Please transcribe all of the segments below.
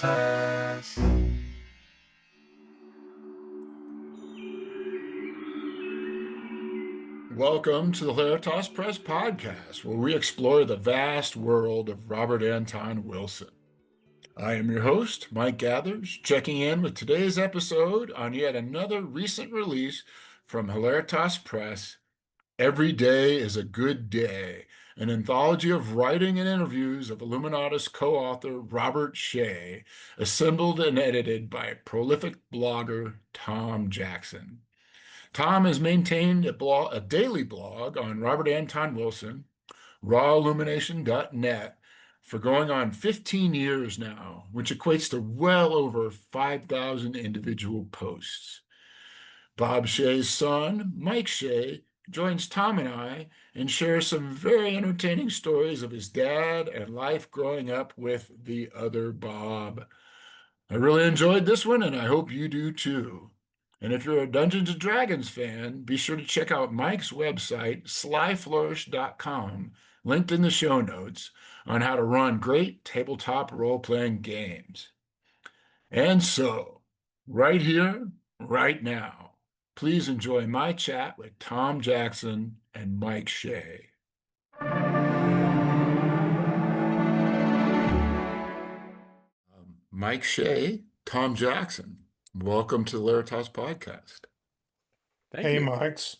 Welcome to the Hilaritas Press Podcast, where we explore the vast world of Robert Anton Wilson. I am your host, Mike Gathers, checking in with today's episode on yet another recent release from Hilaritas Press, Every Day is a Good Day, an anthology of writing and interviews of Illuminatus co-author Robert Shea, assembled and edited by prolific blogger Tom Jackson. Tom has maintained a daily blog on Robert Anton Wilson, RAWIllumination.net, for going on 15 years now, which equates to well over 5,000 individual posts. Bob Shea's son, Mike Shea, joins Tom and I and shares some very entertaining stories of his dad and life growing up with the other Bob. I really enjoyed this one, and I hope you do too. And if you're a Dungeons and Dragons fan, be sure to check out Mike's website, slyflourish.com, linked in the show notes, on how to run great tabletop role-playing games. And so, right here, right now, please enjoy my chat with Tom Jackson and Mike Shea. Mike Shea, Tom Jackson, welcome to the Hilaritas Podcast. Thank you. Mikes.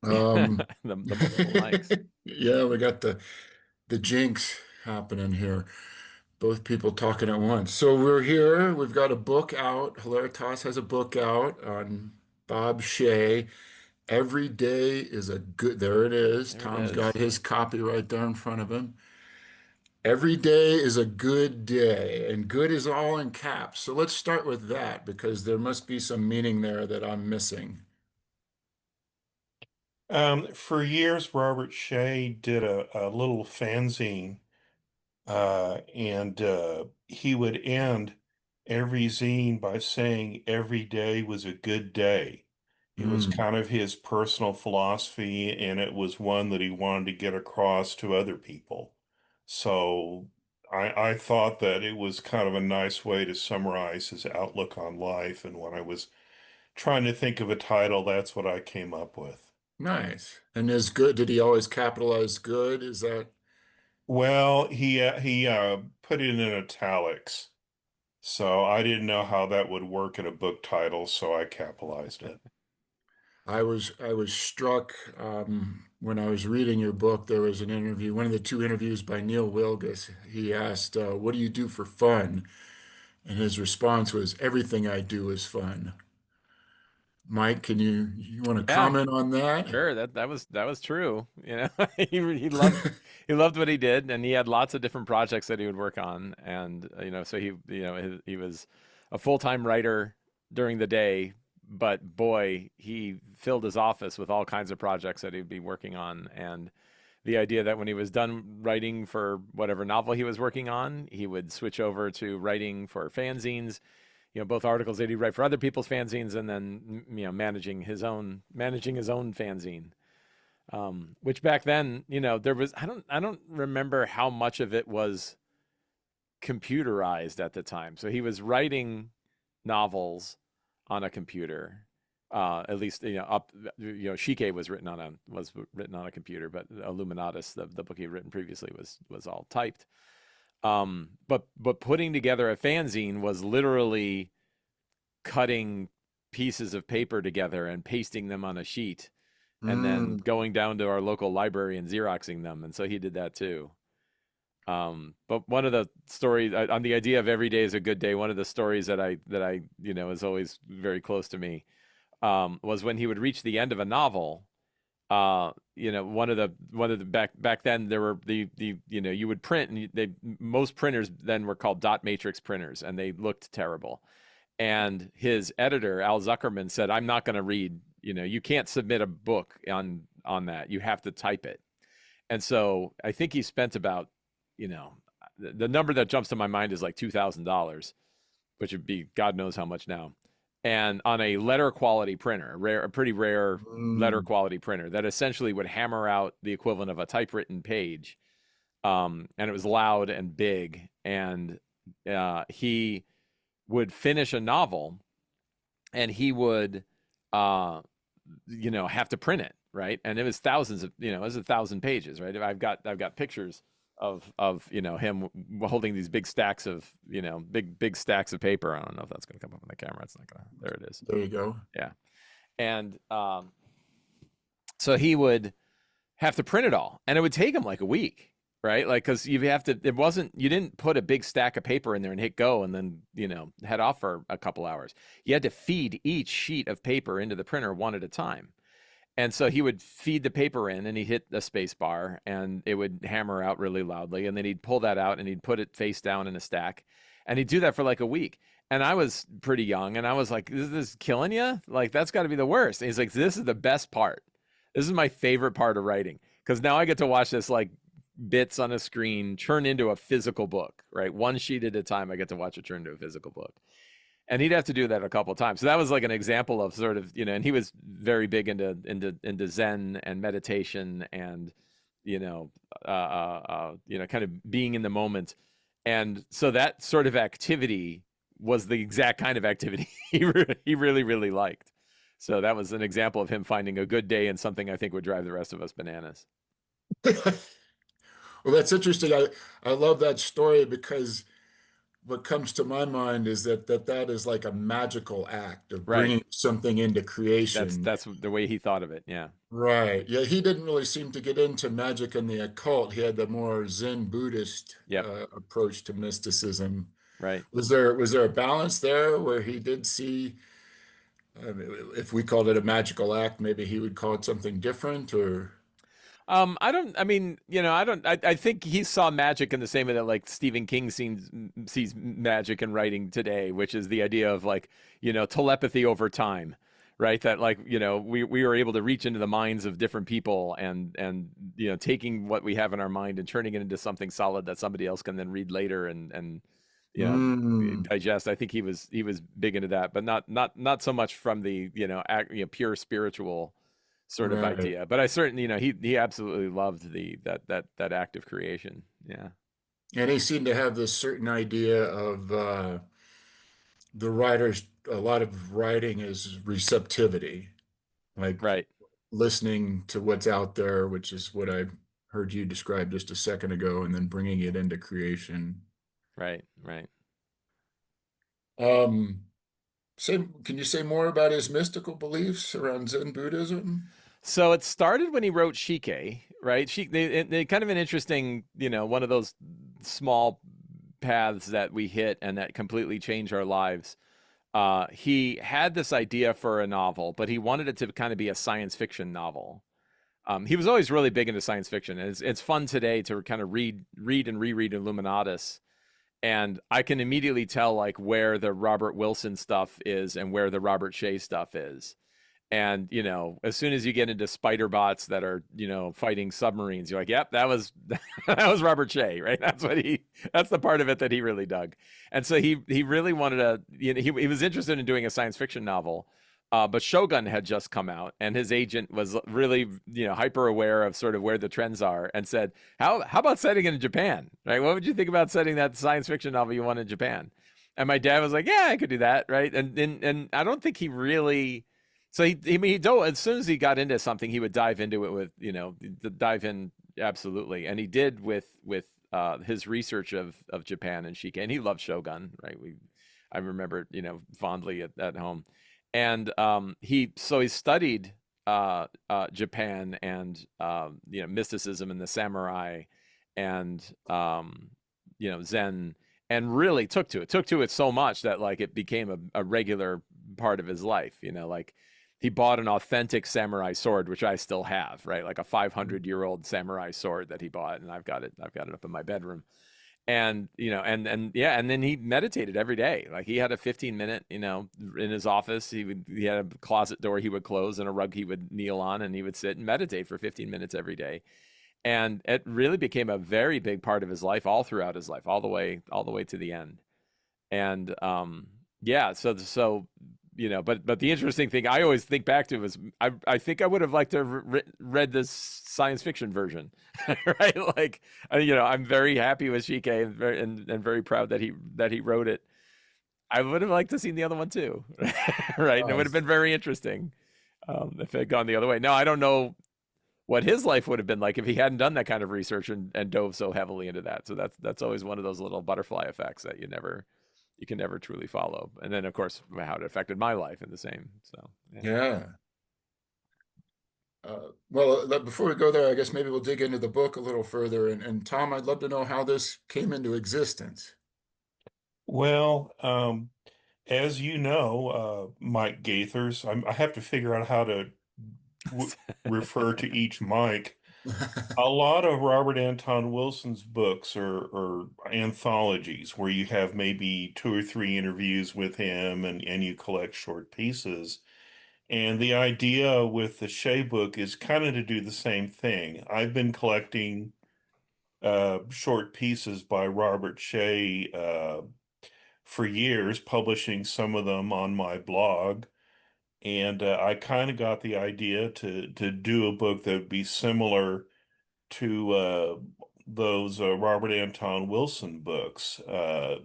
The multiple likes. Yeah, we got the jinx happening here. Both people talking at once. So we're here. We've got a book out. Hilaritas has a book out on Bob Shea. Every day is a good. There it is. Tom's got his copy right there in front of him. Every day is a good day, and good is all in caps. So let's start with that because there must be some meaning there that I'm missing. For years, Robert Shea did a little fanzine, and he would end every zine by saying every day was a good day. It was kind of his personal philosophy, and it was one that he wanted to get across to other people. So I thought that it was kind of a nice way to summarize his outlook on life. And when I was trying to think of a title, that's what I came up with. Nice. And is good, did he always capitalize good? Is that? Well, he put it in italics. So I didn't know how that would work in a book title, so I capitalized it. I was struck when I was reading your book. There was an interview, one of the two interviews by Neil Wilgus. He asked, "What do you do for fun?" And his response was, "Everything I do is fun." Mike, you want to comment on that? Sure, that was true. You know, he loved what he did, and he had lots of different projects that he would work on, and so he was a full-time writer during the day, but boy, he filled his office with all kinds of projects that he'd be working on, and the idea that when he was done writing for whatever novel he was working on, he would switch over to writing for fanzines, both articles that he'd write for other people's fanzines, and then managing his own fanzine. Which back then, there was I don't remember how much of it was computerized at the time. So he was writing novels on a computer. At least Shike was written on a computer, but Illuminatus, the book he had written previously, was all typed. But putting together a fanzine was literally cutting pieces of paper together and pasting them on a sheet, and then going down to our local library and Xeroxing them. And so he did that too. But one of the stories on the idea of every day is a good day, one of the stories that I is always very close to me, was when he would reach the end of a novel. One of the back then there were you would print, and most printers then were called dot matrix printers, and they looked terrible. And his editor, Al Zuckerman, said, "I'm not going to read, you can't submit a book on that. You have to type it." And so I think he spent about, the number that jumps to my mind is like $2,000, which would be God knows how much now. And on a letter quality printer, a pretty rare letter quality printer that essentially would hammer out the equivalent of a typewritten page. And it was loud and big. And he would finish a novel, and he would have to print it, right? And it was thousands of, it was 1,000 pages, right? I've got pictures of him holding these big stacks of, big stacks of paper. I don't know if that's going to come up on the camera. It's not going to. There it is. There you go. Yeah. And so he would have to print it all, and it would take him like a week, right? Like, because you didn't put a big stack of paper in there and hit go and then head off for a couple hours. You had to feed each sheet of paper into the printer one at a time. And so he would feed the paper in, and he'd hit the space bar, and it would hammer out really loudly, and then he'd pull that out and he'd put it face down in a stack, and he'd do that for like a week. And I was pretty young, and I was like, is this killing you? Like, that's got to be the worst. And he's like, this is the best part. This is my favorite part of writing, because now I get to watch this like bits on a screen turn into a physical book, right? One sheet at a time, I get to watch it turn into a physical book. And he'd have to do that a couple of times. So that was like an example of sort of, and he was very big into Zen and meditation and, kind of being in the moment. And so that sort of activity was the exact kind of activity he really, really liked. So that was an example of him finding a good day in something I think would drive the rest of us bananas. Well, that's interesting. I love that story because what comes to my mind is that is like a magical act of Right. bringing something into creation. That's the way he thought of it. Yeah. Right. Yeah, he didn't really seem to get into magic and the occult. He had the more Zen Buddhist Yep. approach to mysticism. Right. Was there a balance there where he did see, if we called it a magical act, maybe he would call it something different, or I think he saw magic in the same way that like Stephen King sees magic in writing today, which is the idea of like, telepathy over time, right? That like, we were able to reach into the minds of different people and taking what we have in our mind and turning it into something solid that somebody else can then read later and Mm, digest. I think he was big into that, but not so much from the, pure spiritual sort of right. idea. But I certainly, he absolutely loved that act of creation. Yeah. And he seemed to have this certain idea of the writer's, a lot of writing is receptivity, like Right. listening to what's out there, which is what I heard you describe just a second ago, and then bringing it into creation. Right. Right. Um, can you say more about his mystical beliefs around Zen Buddhism? So it started when he wrote Shike, right? They kind of an interesting, one of those small paths that we hit and that completely change our lives. He had this idea for a novel, but he wanted it to kind of be a science fiction novel. He was always really big into science fiction, and it's fun today to kind of read and reread Illuminatus, and I can immediately tell like where the Robert Wilson stuff is and where the Robert Shea stuff is. And as soon as you get into spider bots that are fighting submarines, you're like, yep, that was that was Robert Shea, right? That's the part of it that he really dug. And so he really wanted to, he was interested in doing a science fiction novel. But Shogun had just come out, and his agent was really, hyper aware of sort of where the trends are, and said, "How about setting it in Japan? Right? What would you think about setting that science fiction novel you want in Japan?" And my dad was like, "Yeah, I could do that." Right? And I don't think he really. So as soon as he got into something, he would dive into it with, dive in absolutely, and he did with his research of Japan and Shika, and he loved Shogun, right? I remember, fondly at home. And he studied Japan and mysticism and the samurai and Zen, and really took to it so much that like it became a regular part of his life. Like he bought an authentic samurai sword, which I still have, right? Like a 500-year-old samurai sword that he bought, and I've got it up in my bedroom. And and then he meditated every day. Like he had a 15-minute, in his office. He had a closet door he would close and a rug he would kneel on, and he would sit and meditate for 15 minutes every day. And it really became a very big part of his life, all throughout his life, all the way to the end. And so but the interesting thing I always think back to is I think I would have liked to have read this science fiction version, right? Like, I'm very happy with Shike and very proud that he wrote it. I would have liked to seen the other one too, right? And it would have Nice. been very interesting if it had gone the other way. Now I don't know what his life would have been like if he hadn't done that kind of research and dove so heavily into that. So that's always one of those little butterfly effects that you can never truly follow. And then of course how it affected my life in the same. So yeah. Yeah. Well, before we go there, I guess maybe we'll dig into the book a little further. And Tom, I'd love to know how this came into existence. Well, as you know, Mike Gaithers, I have to figure out how to w refer to each Mike. A lot of Robert Anton Wilson's books are anthologies where you have maybe two or three interviews with him and you collect short pieces. And the idea with the Shea book is kind of to do the same thing. I've been collecting short pieces by Robert Shea for years, publishing some of them on my blog. And I kind of got the idea to do a book that would be similar to those Robert Anton Wilson books,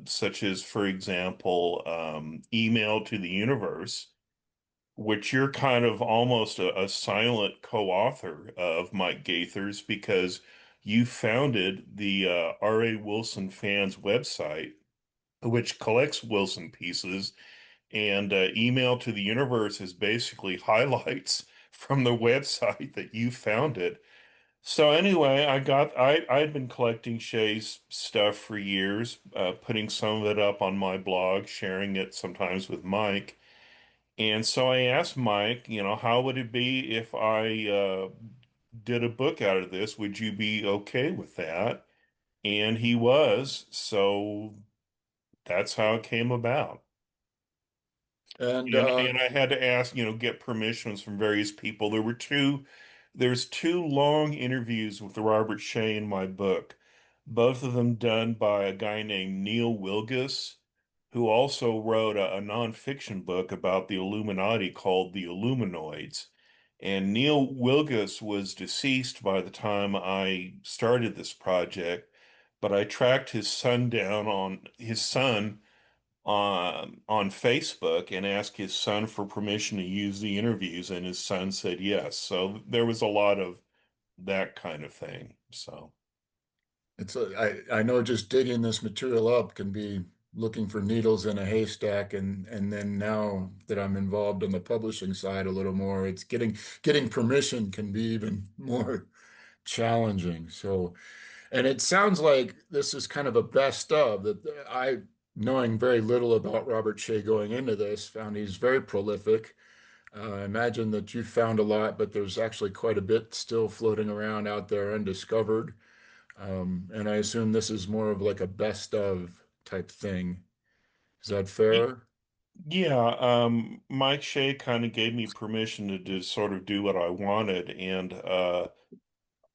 such as, for example, Email to the Universe, which you're kind of almost a silent co-author of, Mike Gaithers, because you founded the R.A. Wilson Fans website, which collects Wilson pieces, and Email to the Universe is basically highlights from the website that you founded. So anyway, I'd been collecting Shea's stuff for years, putting some of it up on my blog, sharing it sometimes with Mike. And so I asked Mike, how would it be if I did a book out of this? Would you be okay with that? And he was, so that's how it came about. And And I had to ask, get permissions from various people. There's two long interviews with Robert Shea in my book, both of them done by a guy named Neil Wilgus, who also wrote a nonfiction book about the Illuminati called The Illuminoids. And Neil Wilgus was deceased by the time I started this project, but I tracked his son on Facebook and asked his son for permission to use the interviews, and his son said yes. So there was a lot of that kind of thing. So I know just digging this material up can be looking for needles in a haystack, and then now that I'm involved in the publishing side a little more, it's getting permission can be even more challenging. So, and it sounds like this is kind of a best of that. Knowing very little about Robert Shea going into this, found he's very prolific. I imagine that you found a lot, but there's actually quite a bit still floating around out there undiscovered. And I assume this is more of like a best of type thing. Is that y- fair? yeah, Mike Shea kind of gave me permission to sort of do what I wanted, and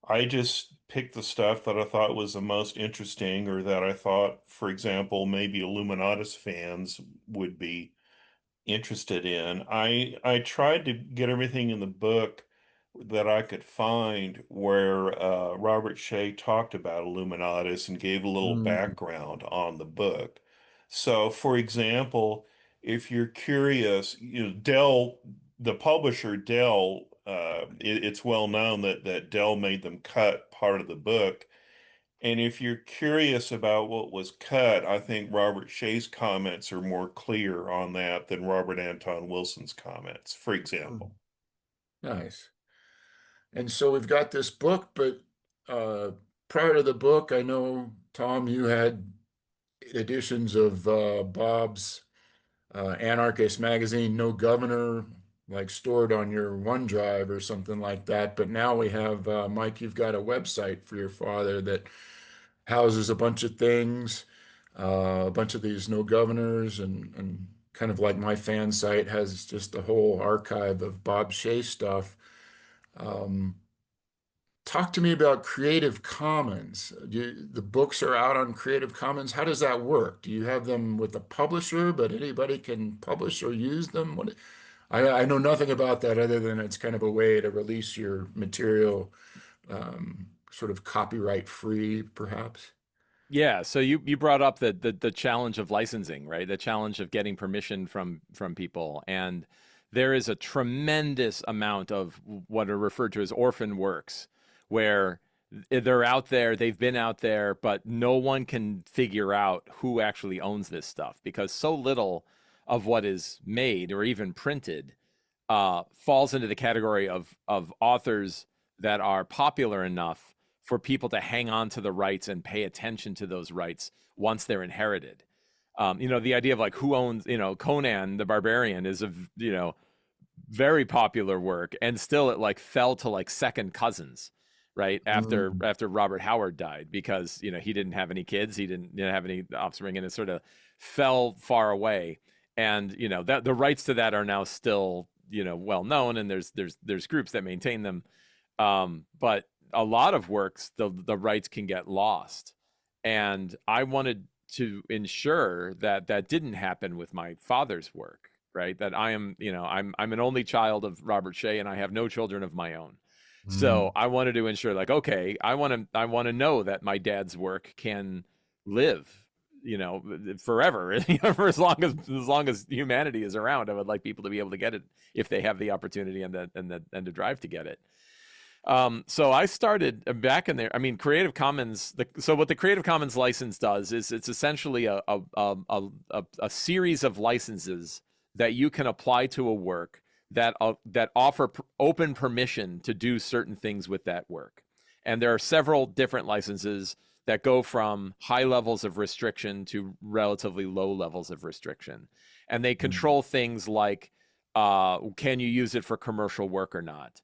I just picked the stuff that I thought was the most interesting, or that I thought, for example, maybe Illuminatus fans would be interested in. I tried to get everything in the book that I could find where Robert Shea talked about Illuminatus and gave a little Mm, background on the book. So, for example, if you're curious, the publisher Dell, it's well known that Dell made them cut part of the book, and if you're curious about what was cut, I think Robert Shea's comments are more clear on that than Robert Anton Wilson's comments, for mm, example. nice. And so we've got this book, but uh, prior to the book, I know, Tom, you had editions of Bob's Anarchist magazine, No Governor, like stored on your OneDrive or something like that. But now we have, Mike, you've got a website for your father that houses a bunch of things, a bunch of these No Governors, and kind of like my fan site has just a whole archive of Bob Shea stuff. Um, Talk to me about Creative Commons. The books are out on Creative Commons. How does that work? Do you have them with a publisher, but anybody can publish or use them? I know nothing about that other than it's kind of a way to release your material, sort of copyright free, perhaps. Yeah, so you brought up the challenge of licensing, right? The challenge of getting permission from people, and there is a tremendous amount of what are referred to as orphan works, where they're out there, they've been out there, but no one can figure out who actually owns this stuff because so little of what is made or even printed falls into the category of authors that are popular enough for people to hang on to the rights and pay attention to those rights once they're inherited. The idea of like who owns, Conan the Barbarian is a, very popular work, and still it like fell to like second cousins, right? Mm. After Robert Howard died, because, he didn't have any kids, he didn't have any offspring, and it sort of fell far away. And, that the rights to that are now still, well known, and there's groups that maintain them. But a lot of works, the rights can get lost. And I wanted to ensure that that didn't happen with my father's work, right? That I am, I'm an only child of Robert Shea, and I have no children of my own. So Mm. I wanted to ensure, like, okay, I want to know that my dad's work can live, forever, for as long as humanity is around. I would like people to be able to get it if they have the opportunity and the drive to get it. So I started back in there. I mean, Creative Commons. So what the Creative Commons license does is it's essentially a series of licenses that you can apply to a work that offer open permission to do certain things with that work. And there are several different licenses that go from high levels of restriction to relatively low levels of restriction, and they Mm. control things like, can you use it for commercial work or not?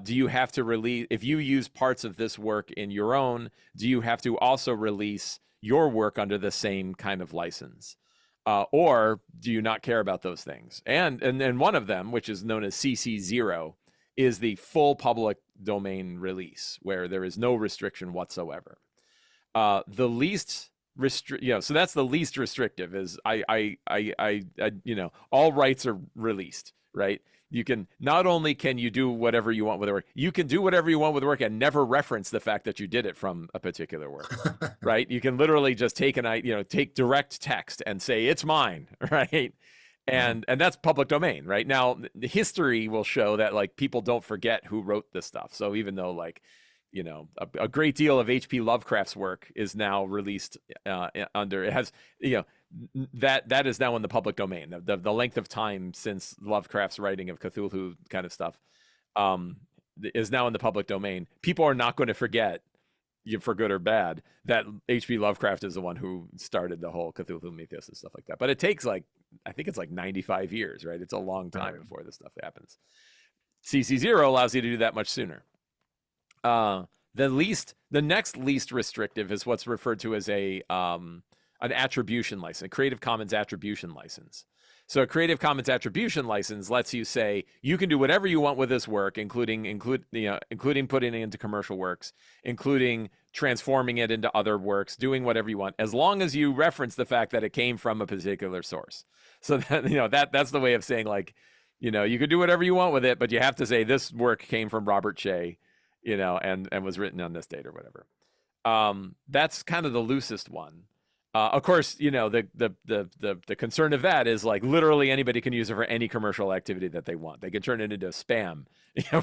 Do you have to release, if you use parts of this work in your own, do you have to also release your work under the same kind of license? Or do you not care about those things? And then one of them, which is known as CC0, is the full public domain release, where there is no restriction whatsoever. The least so that's the least restrictive, is all rights are released, right? You can, not only can you do whatever you want with the work, you can do whatever you want with the work and never reference the fact that you did it from a particular work, right? You can literally just take take direct text and say it's mine, right? Yeah. And that's public domain, right? Now, the history will show that like people don't forget who wrote this stuff. So even though like, a great deal of H.P. Lovecraft's work is now released under, it has, that is now in the public domain. The length of time since Lovecraft's writing of Cthulhu kind of stuff is now in the public domain. People are not going to forget, for good or bad, that H.P. Lovecraft is the one who started the whole Cthulhu mythos and stuff like that. But it takes like, I think it's like 95 years, right? It's a long time Right. before this stuff happens. CC0 allows you to do that much sooner. The next least restrictive is what's referred to as an attribution license, a Creative Commons attribution license. So a Creative Commons attribution license lets you say you can do whatever you want with this work, including putting it into commercial works, including transforming it into other works, doing whatever you want, as long as you reference the fact that it came from a particular source. So that's the way of saying, like, you could do whatever you want with it, but you have to say this work came from Robert Shea, and was written on this date or whatever. That's kind of the loosest one. Of course, the concern of that is like literally anybody can use it for any commercial activity that they want. They can turn it into spam,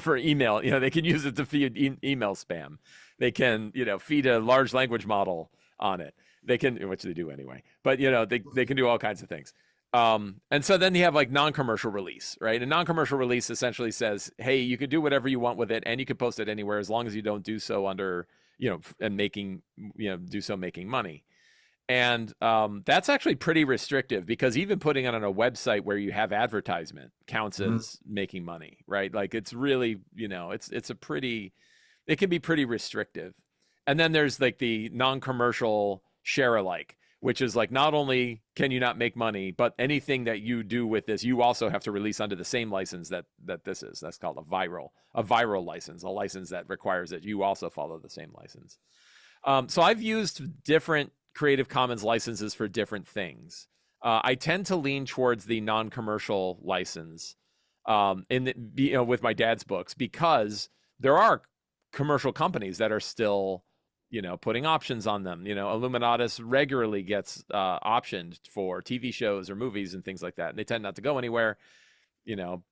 for email. They can use it to feed email spam. They can, feed a large language model on it. They can, which they do anyway. But they can do all kinds of things. And so then you have like non-commercial release, right? A non-commercial release essentially says, hey, you can do whatever you want with it, and you can post it anywhere as long as you don't do so under, and making, do so making money. And that's actually pretty restrictive, because even putting it on a website where you have advertisement counts Mm. as making money, right? Like it's really, it can be pretty restrictive. And then there's like the non-commercial share alike, which is like not only can you not make money, but anything that you do with this, you also have to release under the same license that this is. That's called a viral license, a license that requires that you also follow the same license. So I've used different Creative Commons licenses for different things. I tend to lean towards the non-commercial license with my dad's books, because there are commercial companies that are still, putting options on them. Illuminatus regularly gets optioned for TV shows or movies and things like that, and they tend not to go anywhere. You know,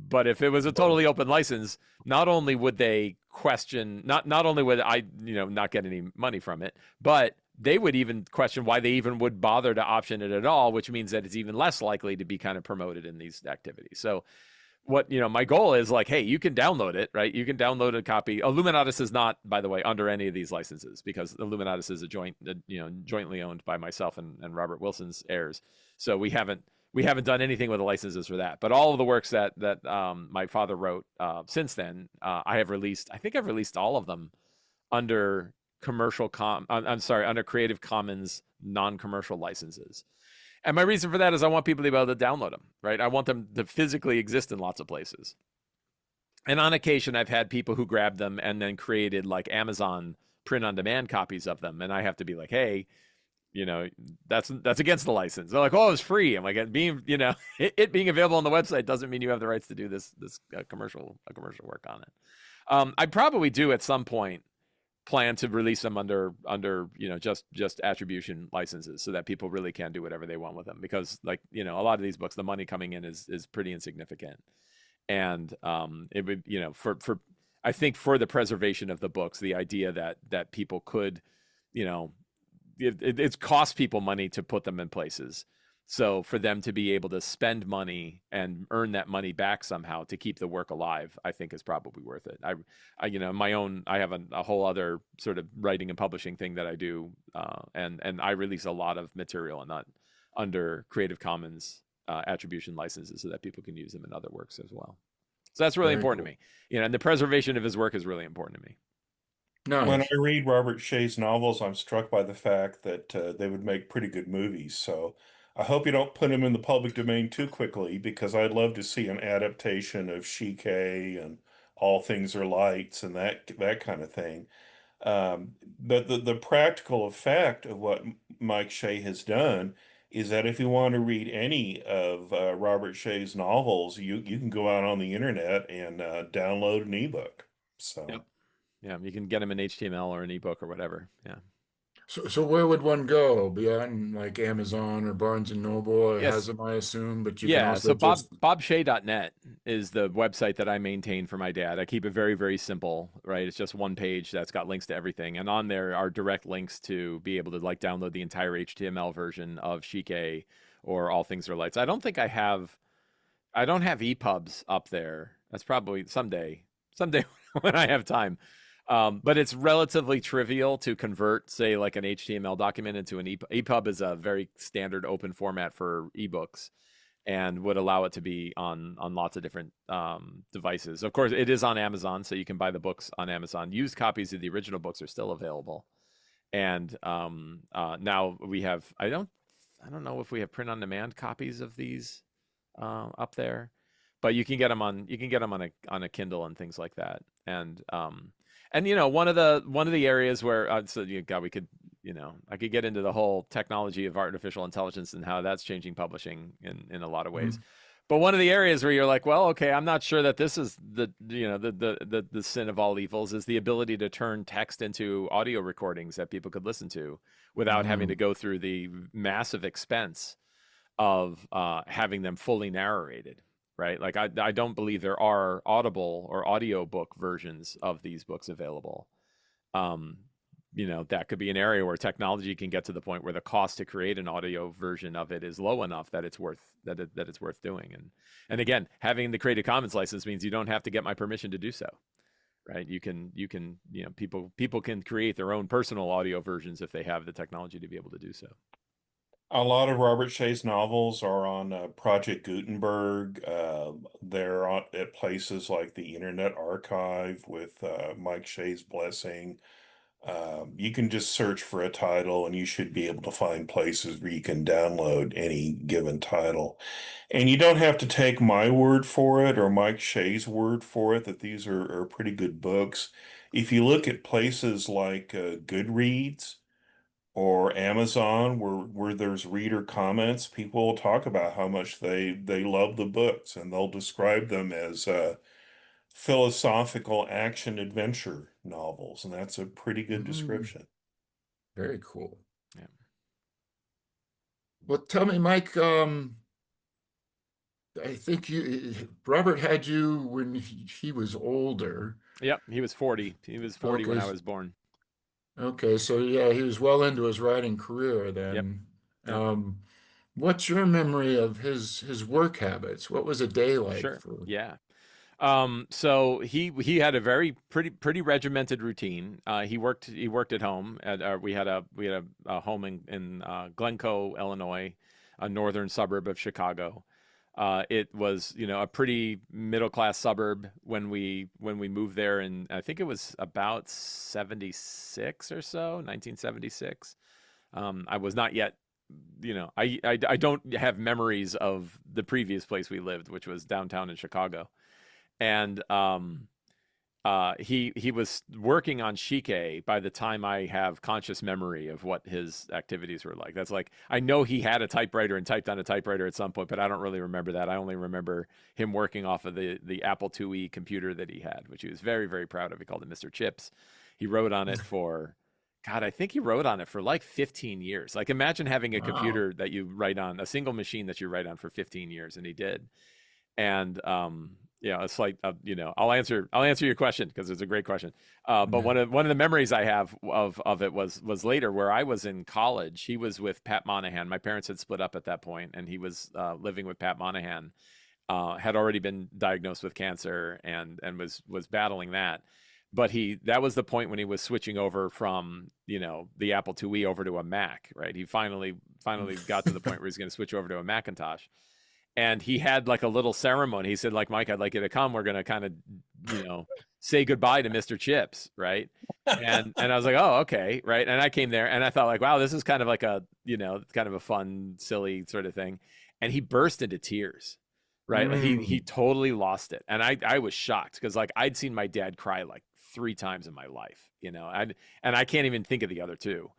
but if it was a totally open license, not only would they question, not only would I, not get any money from it, but they would even question why they even would bother to option it at all, which means that it's even less likely to be kind of promoted in these activities. So my goal is like, hey, you can download it, right? You can download a copy. Illuminatus is not, by the way, under any of these licenses, because Illuminatus is a jointly owned by myself and Robert Wilson's heirs. So we haven't done anything with the licenses for that. But all of the works that my father wrote since then, I think I've released all of them under under Creative Commons non-commercial licenses. And my reason for that is I want people to be able to download them, right? I want them to physically exist in lots of places. And on occasion, I've had people who grabbed them and then created like Amazon print-on-demand copies of them, and I have to be like, hey, that's against the license. They're like, oh, it's free. I'm like, it being available on the website doesn't mean you have the rights to do this commercial work on it. I probably do at some point plan to release them under just attribution licenses, so that people really can do whatever they want with them, because a lot of these books, the money coming in is pretty insignificant, and it would for I think for the preservation of the books, the idea that people could it's cost people money to put them in places. So for them to be able to spend money and earn that money back somehow to keep the work alive, I think is probably worth it. I have a whole other sort of writing and publishing thing that I do, and I release a lot of material and not under Creative Commons attribution licenses, so that people can use them in other works as well. So that's really important to me. And the preservation of his work is really important to me. When I Nice. read Robert Shea's novels, I'm struck by the fact that they would make pretty good movies. So I hope you don't put them in the public domain too quickly, because I'd love to see an adaptation of Shike and All Things Are Lights and that kind of thing. But the practical effect of what Mike Shea has done is that if you want to read any of Robert Shea's novels, you can go out on the internet and download an ebook. So. Yep. Yeah, you can get them in HTML or an ebook or whatever. Yeah. So where would one go? Beyond like Amazon or Barnes and Noble? It has Yes. them, I assume, but you can Yeah, also so just. bobshea.net is the website that I maintain for my dad. I keep it very, very simple, right? It's just one page that's got links to everything. And on there are direct links to be able to like download the entire HTML version of Shike or All Things Are Lights. I don't have EPUBs up there. That's probably someday when I have time. But it's relatively trivial to convert, say, like an HTML document into an EPUB. EPUB is a very standard open format for ebooks, and would allow it to be on lots of different devices. Of course, it is on Amazon, so you can buy the books on Amazon. Used copies of the original books are still available, and now we have. I don't know if we have print-on-demand copies of these up there, but you can get them on a Kindle and things like that. And one of the areas where God, we could I could get into the whole technology of artificial intelligence and how that's changing publishing in a lot of ways. Mhm. But one of the areas where you're like, well, okay, I'm not sure that this is the sin of all evils, is the ability to turn text into audio recordings that people could listen to without having to Mm. go through the massive expense of having them fully narrated, right? Like I don't believe there are Audible or audiobook versions of these books available. Um, that could be an area where technology can get to the point where the cost to create an audio version of it is low enough that it's worth it's worth doing. And again, having the Creative Commons license means you don't have to get my permission to do so, right? You can people can create their own personal audio versions if they have the technology to be able to do so. A lot of Robert Shea's novels are on Project Gutenberg. They're at places like the Internet Archive with Mike Shea's blessing. You can just search for a title and you should be able to find places where you can download any given title. And you don't have to take my word for it or Mike Shea's word for it that these are pretty good books. If you look at places like Goodreads or Amazon where there's reader comments, people will talk about how much they love the books and they'll describe them as philosophical action adventure novels, and that's a pretty good Mm, description. very cool. Yeah. Well, tell me, Mike, I think Robert had you when he was older. Yep. He was 40. He was 40 when Okay. I was born. Okay, so yeah, he was well into his writing career Yep. then. Yep. Um, what's your memory of his work habits? What was a day like Sure. for? Yeah. So he had a very pretty regimented routine. He worked at home at we had a home in Glencoe, Illinois, a northern suburb of Chicago. It was a pretty middle class suburb when we moved there, and I think it was about 76 or so, 1976. I was not yet. I don't have memories of the previous place we lived, which was downtown in Chicago, and he was working on Shike by the time I have conscious memory of what his activities were like. That's like I know he had a typewriter and typed on a typewriter at some point, but I don't really remember that. I only remember him working off of the Apple IIe computer that he had, which he was very very proud of. He called it Mr. Chips. He wrote on it for God, I think he wrote on it for like 15 years. Like imagine having a Wow. computer that you write on, a single machine that you write on for 15 years, and he did. And it's like I'll answer your question because it's a great question. But one of the memories I have of it was later where I was in college. He was with Pat Monahan. My parents had split up at that point, and he was living with Pat Monahan. Had already been diagnosed with cancer and was battling that. But that was the point when he was switching over from the Apple IIe over to a Mac. Right? He finally got to the point where he's going to switch over to a Macintosh, and he had like a little ceremony. He said, like, Mike, I'd like you to come. We're gonna kind of, say goodbye to Mr. Chips, right? And I was like, oh, okay, right. And I came there and I thought like, wow, this is kind of like kind of a fun, silly sort of thing. And he burst into tears, right? Like he Mm. totally lost it. And I was shocked because like I'd seen my dad cry like 3 times in my life, and I can't even think of the other two,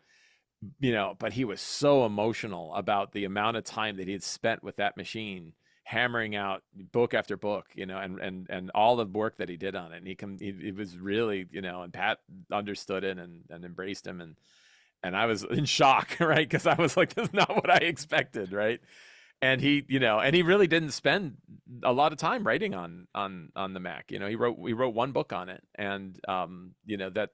but he was so emotional about the amount of time that he had spent with that machine, hammering out book after book, and all the work that he did on it. And he was really, and Pat understood it and embraced him. And I was in shock, right? Because I was like, that's not what I expected, right? And he really didn't spend a lot of time writing on the Mac. He wrote one book on it, and that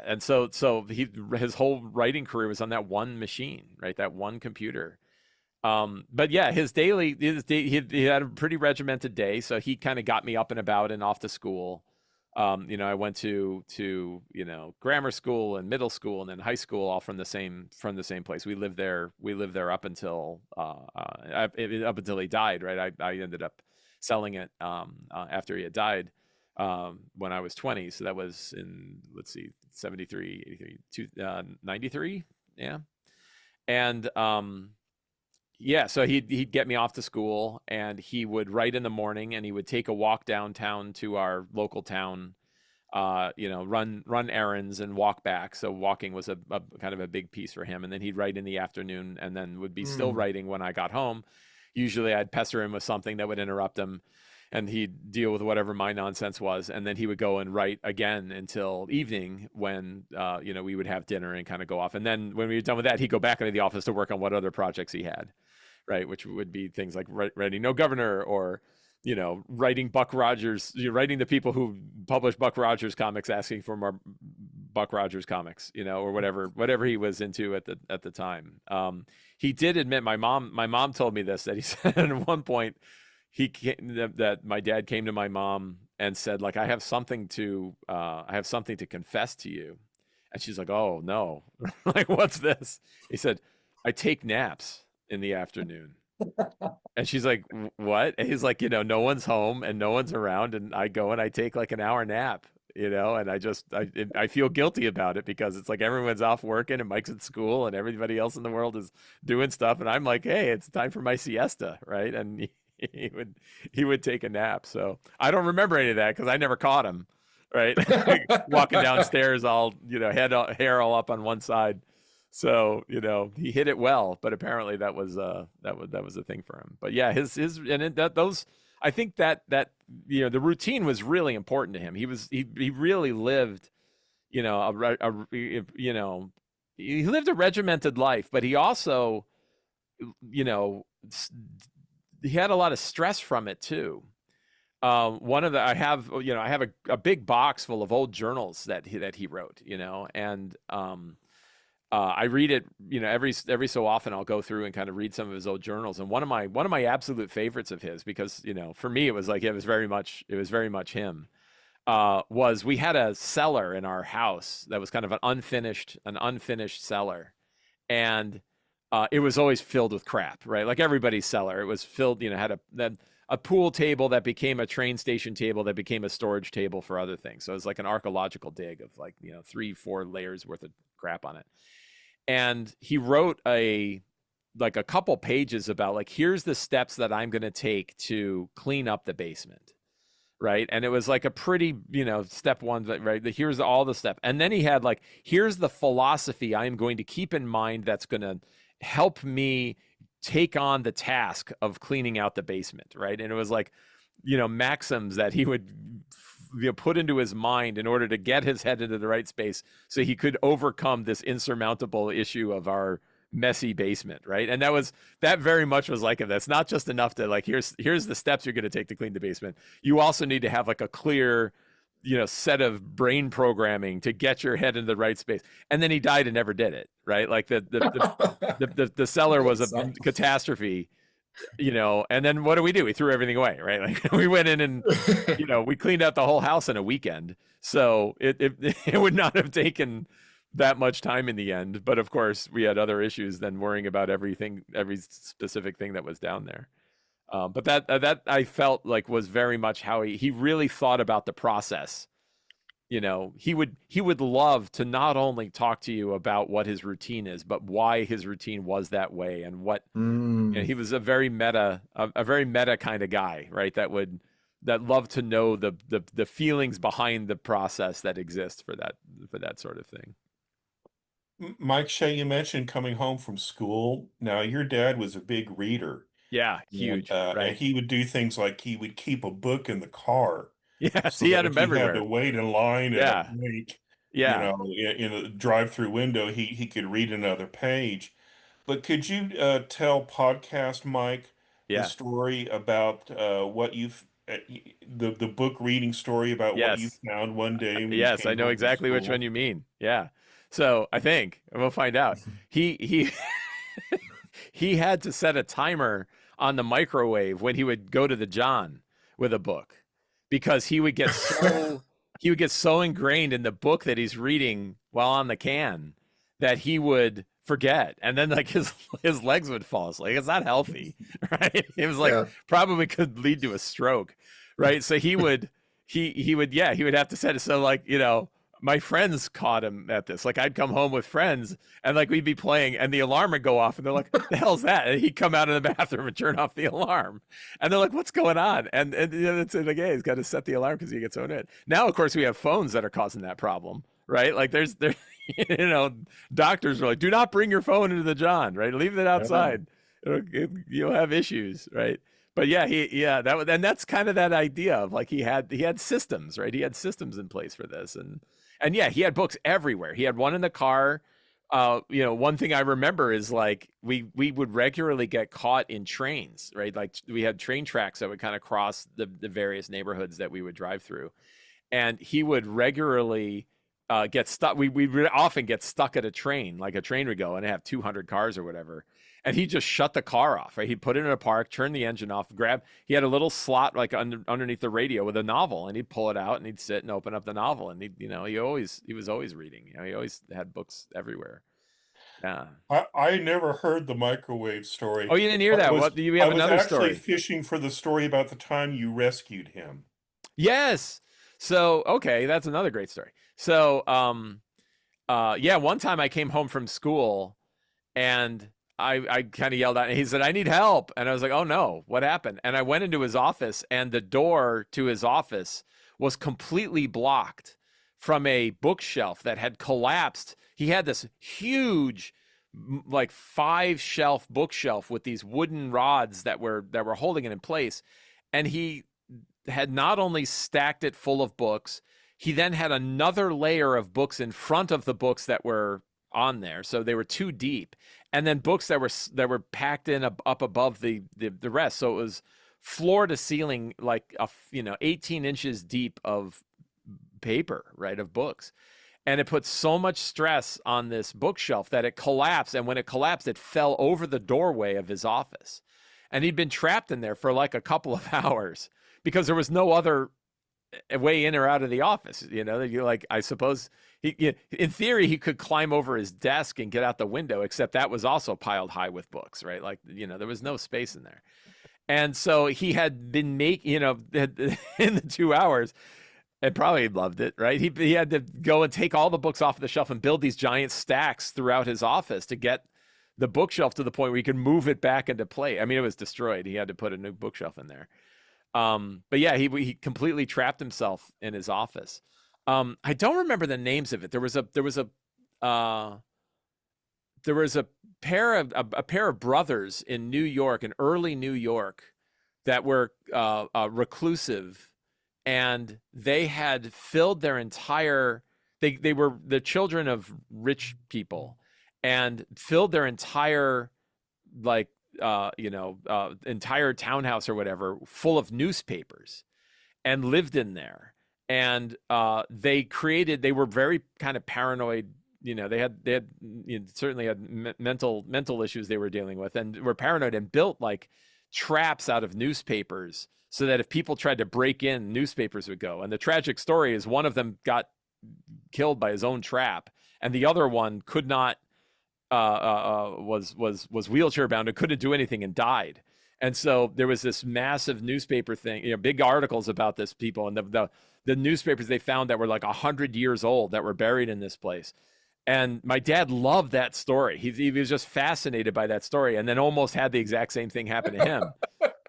and so his whole writing career was on that one machine, right? That one computer. But yeah, he had a pretty regimented day, so he kind of got me up and about and off to school. I went to grammar school and middle school and then high school, all from the same place. We lived there up until he died, right? I ended up selling it after he had died when I was 20. So that was in, let's see, 73, 83, 93. Yeah. And yeah, so he'd get me off to school and he would write in the morning and he would take a walk downtown to our local town, run errands and walk back. So walking was a kind of a big piece for him. And then he'd write in the afternoon and then would be still Mm. writing when I got home. Usually I'd pester him with something that would interrupt him and he'd deal with whatever my nonsense was, and then he would go and write again until evening when we would have dinner and kind of go off. And then when we were done with that, he'd go back into the office to work on what other projects he had, right? Which would be things like writing No Governor or writing Buck Rogers, writing the people who publish Buck Rogers comics, asking for more Buck Rogers comics, or whatever he was into at the time. He did admit, my mom told me this, that he said at one point that my dad came to my mom and said, like, I have something to confess to you. And she's like, oh no. Like, what's this? He said, I take naps in the afternoon. And she's like, what? And he's like, no one's home and no one's around, and I go and I take like an hour nap, and I feel guilty about it because it's like everyone's off working and Mike's at school and everybody else in the world is doing stuff. And I'm like, hey, it's time for my siesta. Right. And he would, he would take a nap. So I don't remember any of that because I never caught him. Right. Walking downstairs, all, hair all up on one side. So, he hit it well, but apparently that was a thing for him. But yeah, his and those I think the routine was really important to him. He really lived, he lived a regimented life, but he also, you know, he had a lot of stress from it too. I have a big box full of old journals that he wrote, and I read it, every so often I'll go through and kind of read some of his old journals. And one of my absolute favorites of his, because, for me, it was very much him, was we had a cellar in our house that was kind of an unfinished cellar. And, it was always filled with crap, right? Like everybody's cellar. It was filled, had a pool table that became a train station table that became a storage table for other things. So it was like an archaeological dig of 3-4 layers worth of crap on it. And he wrote a couple pages about here's the steps that I'm going to take to clean up the basement. Right. And it was like a pretty, step one, right? Here's all the step. And then he had here's the philosophy I'm going to keep in mind that's going to help me take on the task of cleaning out the basement. Right. And it was maxims that he would put into his mind in order to get his head into the right space so he could overcome this insurmountable issue of our messy basement, right? And that very much was like him. That's not just enough to here's the steps you're going to take to clean the basement. You also need to have a clear, set of brain programming to get your head into the right space. And then he died and never did it, right? The cellar was a catastrophe. And then what do? We threw everything away, right? We went in and, we cleaned out the whole house in a weekend. So it would not have taken that much time in the end. But of course, we had other issues than worrying about every specific thing that was down there. But that I felt was very much how he really thought about the process. He would love to not only talk to you about what his routine is, but why his routine was that way, and what he was a very meta kind of guy, right? That loved to know the feelings behind the process that exists for that sort of thing. Mike Shea, you mentioned coming home from school. Now, your dad was a big reader. Yeah, huge, right? And he would do things like he would keep a book in the car. Yes, So he that had if them he had everywhere. to wait in line at a Yeah, break, yeah, in a drive-through window, he could read another page. But could you tell Podcast Mike the yeah. story about what you've the book reading story about what you Yes, found one day when you yes. I came know home from exactly which one school? you mean. Yeah. So I think, and we'll find out. He he had to set a timer on the microwave when he would go to the John with a book, because he would get so ingrained in the book that he's reading while on the can that he would forget, and then his legs would fall asleep. It's not healthy, right? It was Yeah. probably could lead to a stroke, right? So he would have to set it so my friends caught him at this. I'd come home with friends and we'd be playing and the alarm would go off and they're like, the hell's that? And he'd come out of the bathroom and turn off the alarm. And they're like, what's going on? And it's hey, he's got to set the alarm because he gets so in. Now, of course, we have phones that are causing that problem, right? There's doctors are like, do not bring your phone into the John, right? Leave it outside. You'll have issues, right? But yeah, that's kind of that idea of he had systems, right? He had systems in place for this. And yeah, he had books everywhere. He had one in the car. One thing I remember is we would regularly get caught in trains, right? We had train tracks that would kind of cross the various neighborhoods that we would drive through. And he would regularly get stuck. We would often get stuck at a train, a train would go and have 200 cars or whatever. And he just shut the car off, right? He'd put it in a park, turn the engine off, he had a little slot underneath the radio with a novel, and he'd pull it out and he'd sit and open up the novel. And he was always reading, he always had books everywhere. Yeah. I never heard the microwave story. Oh, you didn't hear that? What do you I have was another actually story? fishing for the story about the time you rescued him. Yes. So, okay, that's another great story. So, yeah, one time I came home from school and I kind of yelled out and he said, I need help. And I was like, oh no, what happened? And I went into his office and the door to his office was completely blocked from a bookshelf that had collapsed. He had this huge, like 5 shelf bookshelf with these wooden rods that were holding it in place. And he had not only stacked it full of books, he then had another layer of books in front of the books that were on there, so they were too deep, and then books that were packed in up above the rest. So it was floor to ceiling, like 18 inches deep of paper, right, of books. And it put so much stress on this bookshelf that it collapsed. And when it collapsed, it fell over the doorway of his office. And he'd been trapped in there for like a couple of hours because there was no other way in or out of the office. You like, I suppose in theory, he could climb over his desk and get out the window, except that was also piled high with books, right? Like, there was no space in there. And so he had been in the 2 hours, and probably loved it, right? He had to go and take all the books off the shelf and build these giant stacks throughout his office to get the bookshelf to the point where he could move it back into play. I mean, it was destroyed. He had to put a new bookshelf in there. But yeah, he completely trapped himself in his office. I don't remember the names of it. There was a pair of brothers in New York, in early New York, that were reclusive, and they had filled their entire. They were the children of rich people, and filled their entire entire townhouse or whatever full of newspapers, and lived in there. And they were very kind of paranoid. They had certainly had mental issues they were dealing with, and were paranoid, and built like traps out of newspapers so that if people tried to break in, newspapers would go. And the tragic story is one of them got killed by his own trap, and the other one could not was wheelchair bound and couldn't do anything and died. And so there was this massive newspaper thing, big articles about this people, and the newspapers they found that were like 100 years old that were buried in this place. And my dad loved that story. He was just fascinated by that story, and then almost had the exact same thing happen to him,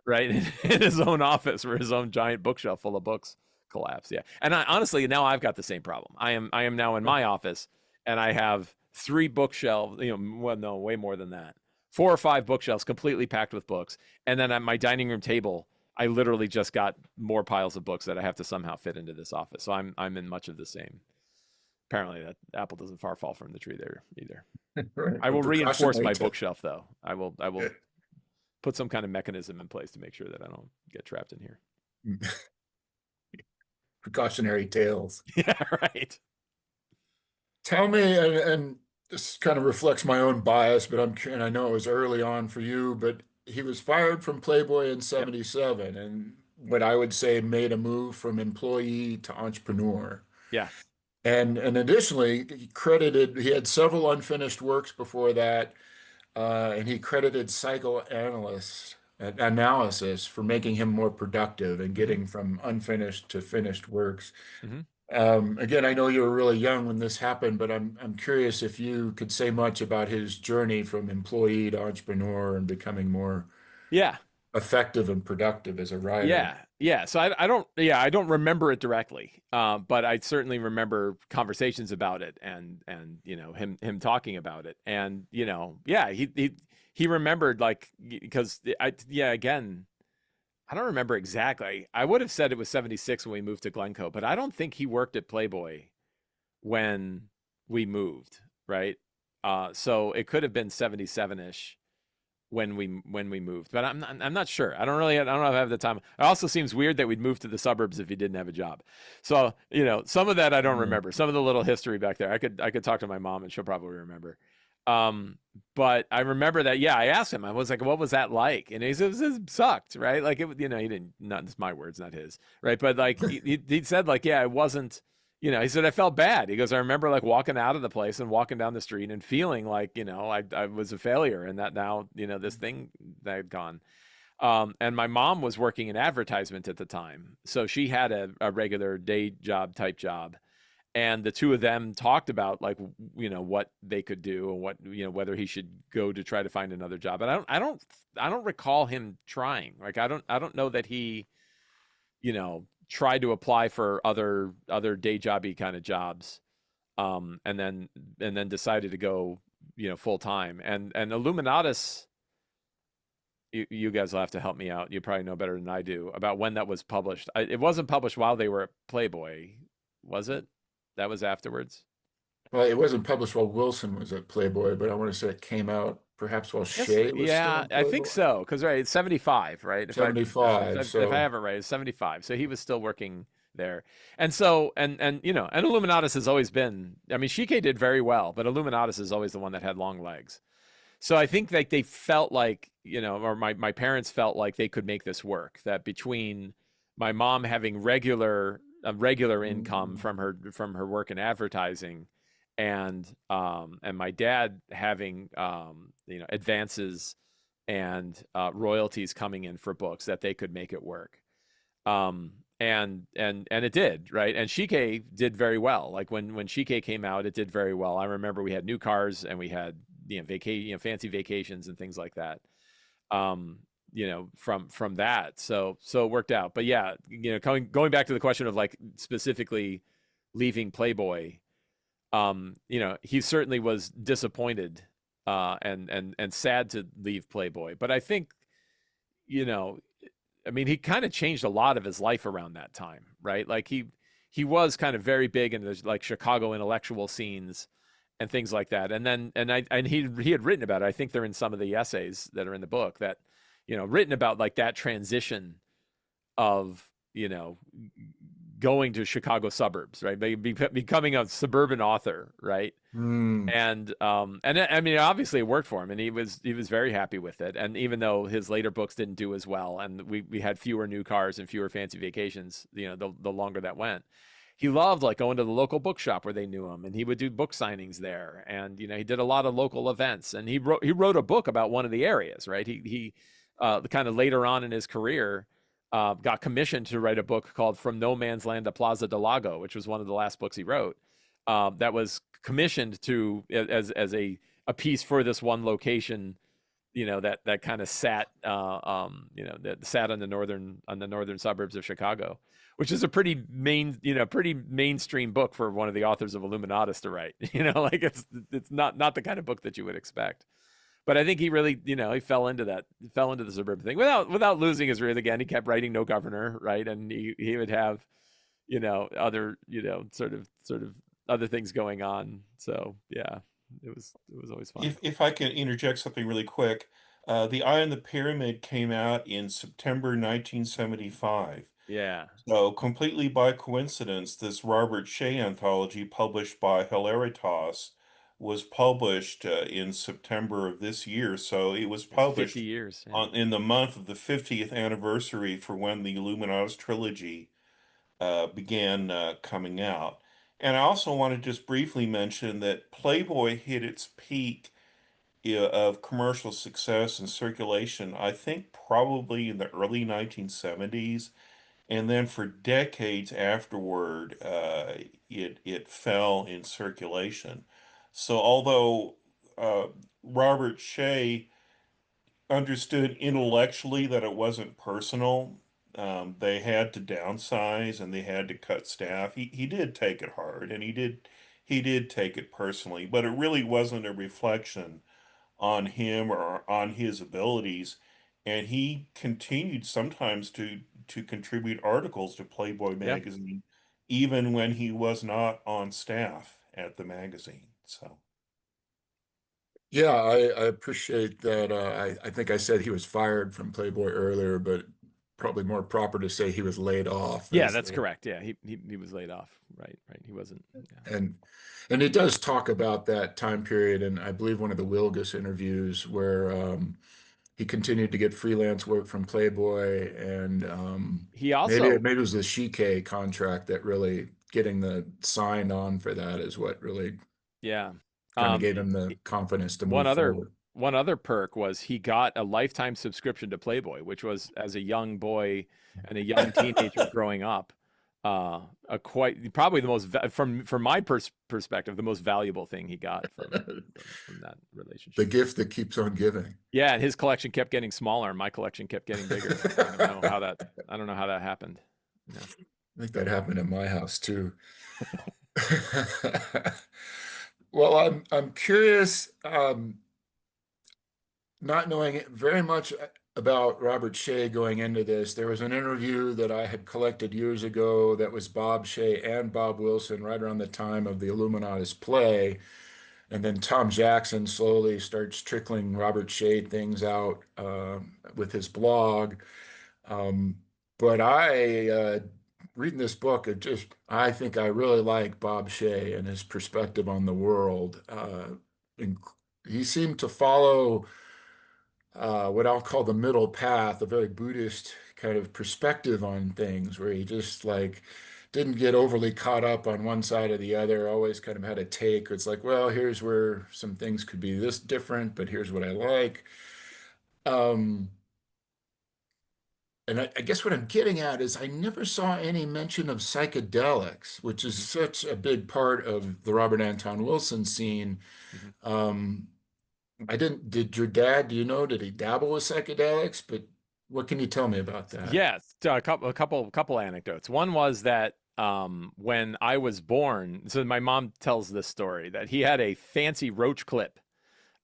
right, in his own office, where his own giant bookshelf full of books collapsed. Yeah, and honestly, now I've got the same problem. I am now in my office, and I have 3 bookshelves. Well, no, way more than that. 4 or 5 bookshelves completely packed with books, and then at my dining room table, I literally just got more piles of books that I have to somehow fit into this office. So I'm in much of the same. Apparently, that apple doesn't far fall from the tree there either. Right. I will reinforce my Precautionary bookshelf, though. I will put some kind of mechanism in place to make sure that I don't get trapped in here. precautionary tales. Yeah, right. Tell me, and this kind of reflects my own bias, but and I know it was early on for you, but he was fired from Playboy in Yep. '77, and what I would say made a move from employee to entrepreneur. Yeah. And additionally, he had several unfinished works before that, and he credited psychoanalyst analysis for making him more productive and Mm-hmm. getting from unfinished to finished works. Mm-hmm. Again, I know you were really young when this happened, but I'm curious if you could say much about his journey from employee to entrepreneur and becoming more Yeah. effective and productive as a writer. Yeah. So I don't remember it directly, but I certainly remember conversations about it, and him talking about it, and yeah, he remembered, like, because again, I don't remember exactly. I would have said it was 76 when we moved to Glencoe, but I don't think he worked at Playboy when we moved, right? So it could have been 77-ish when we moved, but I'm not sure. I don't know if I have the time. It also seems weird that we'd move to the suburbs if he didn't have a job. So some of that I don't Mm. remember. Some of the little history back there, I could talk to my mom and she'll probably remember. But I remember that. Yeah, I asked him. I was like, "What was that like?" And he said, "It sucked, right? Like, he didn't. Not it's my words, not his, right? But like he said, like, yeah, it wasn't." He said, I felt bad. He goes, I remember like walking out of the place and walking down the street and feeling like, I was a failure, and that now, this thing that had gone. And my mom was working in advertisement at the time, so she had a regular day job type job, and the two of them talked about like what they could do and what whether he should go to try to find another job. And I don't recall him trying. Like I don't know that he tried to apply for other day jobby kind of jobs, and then decided to go full time. And Illuminatus, you guys will have to help me out. You probably know better than I do about when that was published. It wasn't published while they were at Playboy, was it? That was afterwards. Well, it wasn't published while Wilson was at Playboy, but I want to say it came out perhaps while Yes, Shea was still yeah, in I think Playboy. so. Because right, it's 75, right? '75. If I So have it right, it's 75. So he was still working there, and so and Illuminatus has always been. I mean, Shike did very well, but Illuminatus is always the one that had long legs. So I think like they felt like or my parents felt like they could make this work. That between my mom having regular income mm, from her work in advertising, and my dad having advances and royalties coming in for books, that they could make it work. And it did, right? And Shike did very well. Like when Shike came out, it did very well. I remember we had new cars and we had fancy vacations and things like that. From that, so it worked out. But yeah, going back to the question of like specifically leaving Playboy, he certainly was disappointed, and sad to leave Playboy. But I think, you know, I mean, he kind of changed a lot of his life around that time, right? Like he was kind of very big in the like Chicago intellectual scenes and things like that. And then he had written about it. I think they're in some of the essays that are in the book, that written about like that transition of going to Chicago suburbs, right? Becoming a suburban author, right? mm, And I mean, obviously it worked for him, and he was very happy with it. And even though his later books didn't do as well, and we had fewer new cars and fewer fancy vacations, the longer that went, he loved like going to the local bookshop where they knew him, and he would do book signings there. And he did a lot of local events, and he wrote a book about one of the areas, right? He kind of later on in his career, got commissioned to write a book called From No Man's Land to Plaza del Lago, which was one of the last books he wrote. That was commissioned to as a piece for this one location, that kind of sat, that sat on the northern suburbs of Chicago, which is a pretty mainstream book for one of the authors of Illuminatus to write. Like it's not the kind of book that you would expect. But I think he really, he fell into the suburban thing without losing his roots. Again, he kept writing No Governor, right? And he would have, other, sort of other things going on. So yeah, it was always fun. If I can interject something really quick, The Eye on the Pyramid came out in September 1975. Yeah, So completely by coincidence, this Robert Shea anthology published by Hilaritas was published in September of this year. So it was it's 50 published years. Yeah, on in the month of the 50th anniversary for when the Illuminatus trilogy began coming out. And I also want to just briefly mention that Playboy hit its peak of commercial success and circulation, I think probably in the early 1970s. And then for decades afterward, it fell in circulation. So although uh, Robert Shea understood intellectually that it wasn't personal, they had to downsize and they had to cut staff. He did take it hard and he did take it personally, but it really wasn't a reflection on him or on his abilities. And he continued sometimes to contribute articles to Playboy yeah, magazine, even when he was not on staff at the magazine. So yeah, I appreciate that. I think I said he was fired from Playboy earlier, but probably more proper to say he was laid off yeah. as That's the correct. Yeah, he was laid off. Right, right. He wasn't. Yeah, and and it does talk about that time period, and I believe one of the Wilgus interviews where he continued to get freelance work from Playboy, and he maybe also. maybe it was the Shike contract that really getting the sign on for that is what really Yeah. kind of Um, gave him the confidence to one move other forward. one other perk was he got a lifetime subscription to Playboy, which was, as a young boy and a young teenager growing up, a quite probably the most from my perspective, the most valuable thing he got from that The relationship. gift that keeps on giving. Yeah, and his collection kept getting smaller, and my collection kept getting bigger. I don't know how that happened. Yeah. I think that happened in my house too. Well, I'm curious, not knowing very much about Robert Shea going into this. There was an interview that I had collected years ago that was Bob Shea and Bob Wilson right around the time of the Illuminatus play. And then Tom Jackson slowly starts trickling Robert Shea things out with his blog. Um, but reading this book, I think I really like Bob Shea and his perspective on the world. And he seemed to follow what I'll call the middle path, a very Buddhist kind of perspective on things, where he just like didn't get overly caught up on one side or the other, always kind of had a take. It's like, well, here's where some things could be this different, but here's what I like. Um, and I guess what I'm getting at is I never saw any mention of psychedelics, which is Mhm. such a big part of the Robert Anton Wilson scene. Mhm. Um, did your dad, do you know, did he dabble with psychedelics? But what can you tell me about that? Yes, so a couple anecdotes. One was that when I was born, so my mom tells this story that he had a fancy roach clip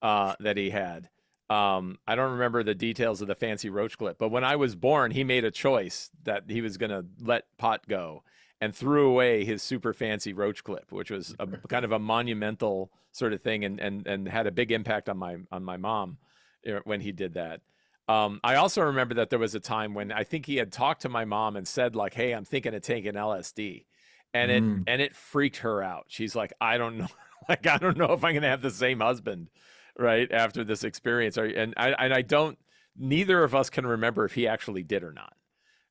that he had. I don't remember the details of the fancy roach clip, but when I was born, he made a choice that he was going to let pot go and threw away his super fancy roach clip, which was a kind of a monumental sort of thing, and had a big impact on my mom when he did that. I also remember that there was a time when I think he had talked to my mom and said like, "Hey, I'm thinking of taking LSD," Mm. and it freaked her out. She's like, "I don't know, like I don't know if I'm gonna have the same husband, right, after this experience." And I don't. Neither of us can remember if he actually did or not,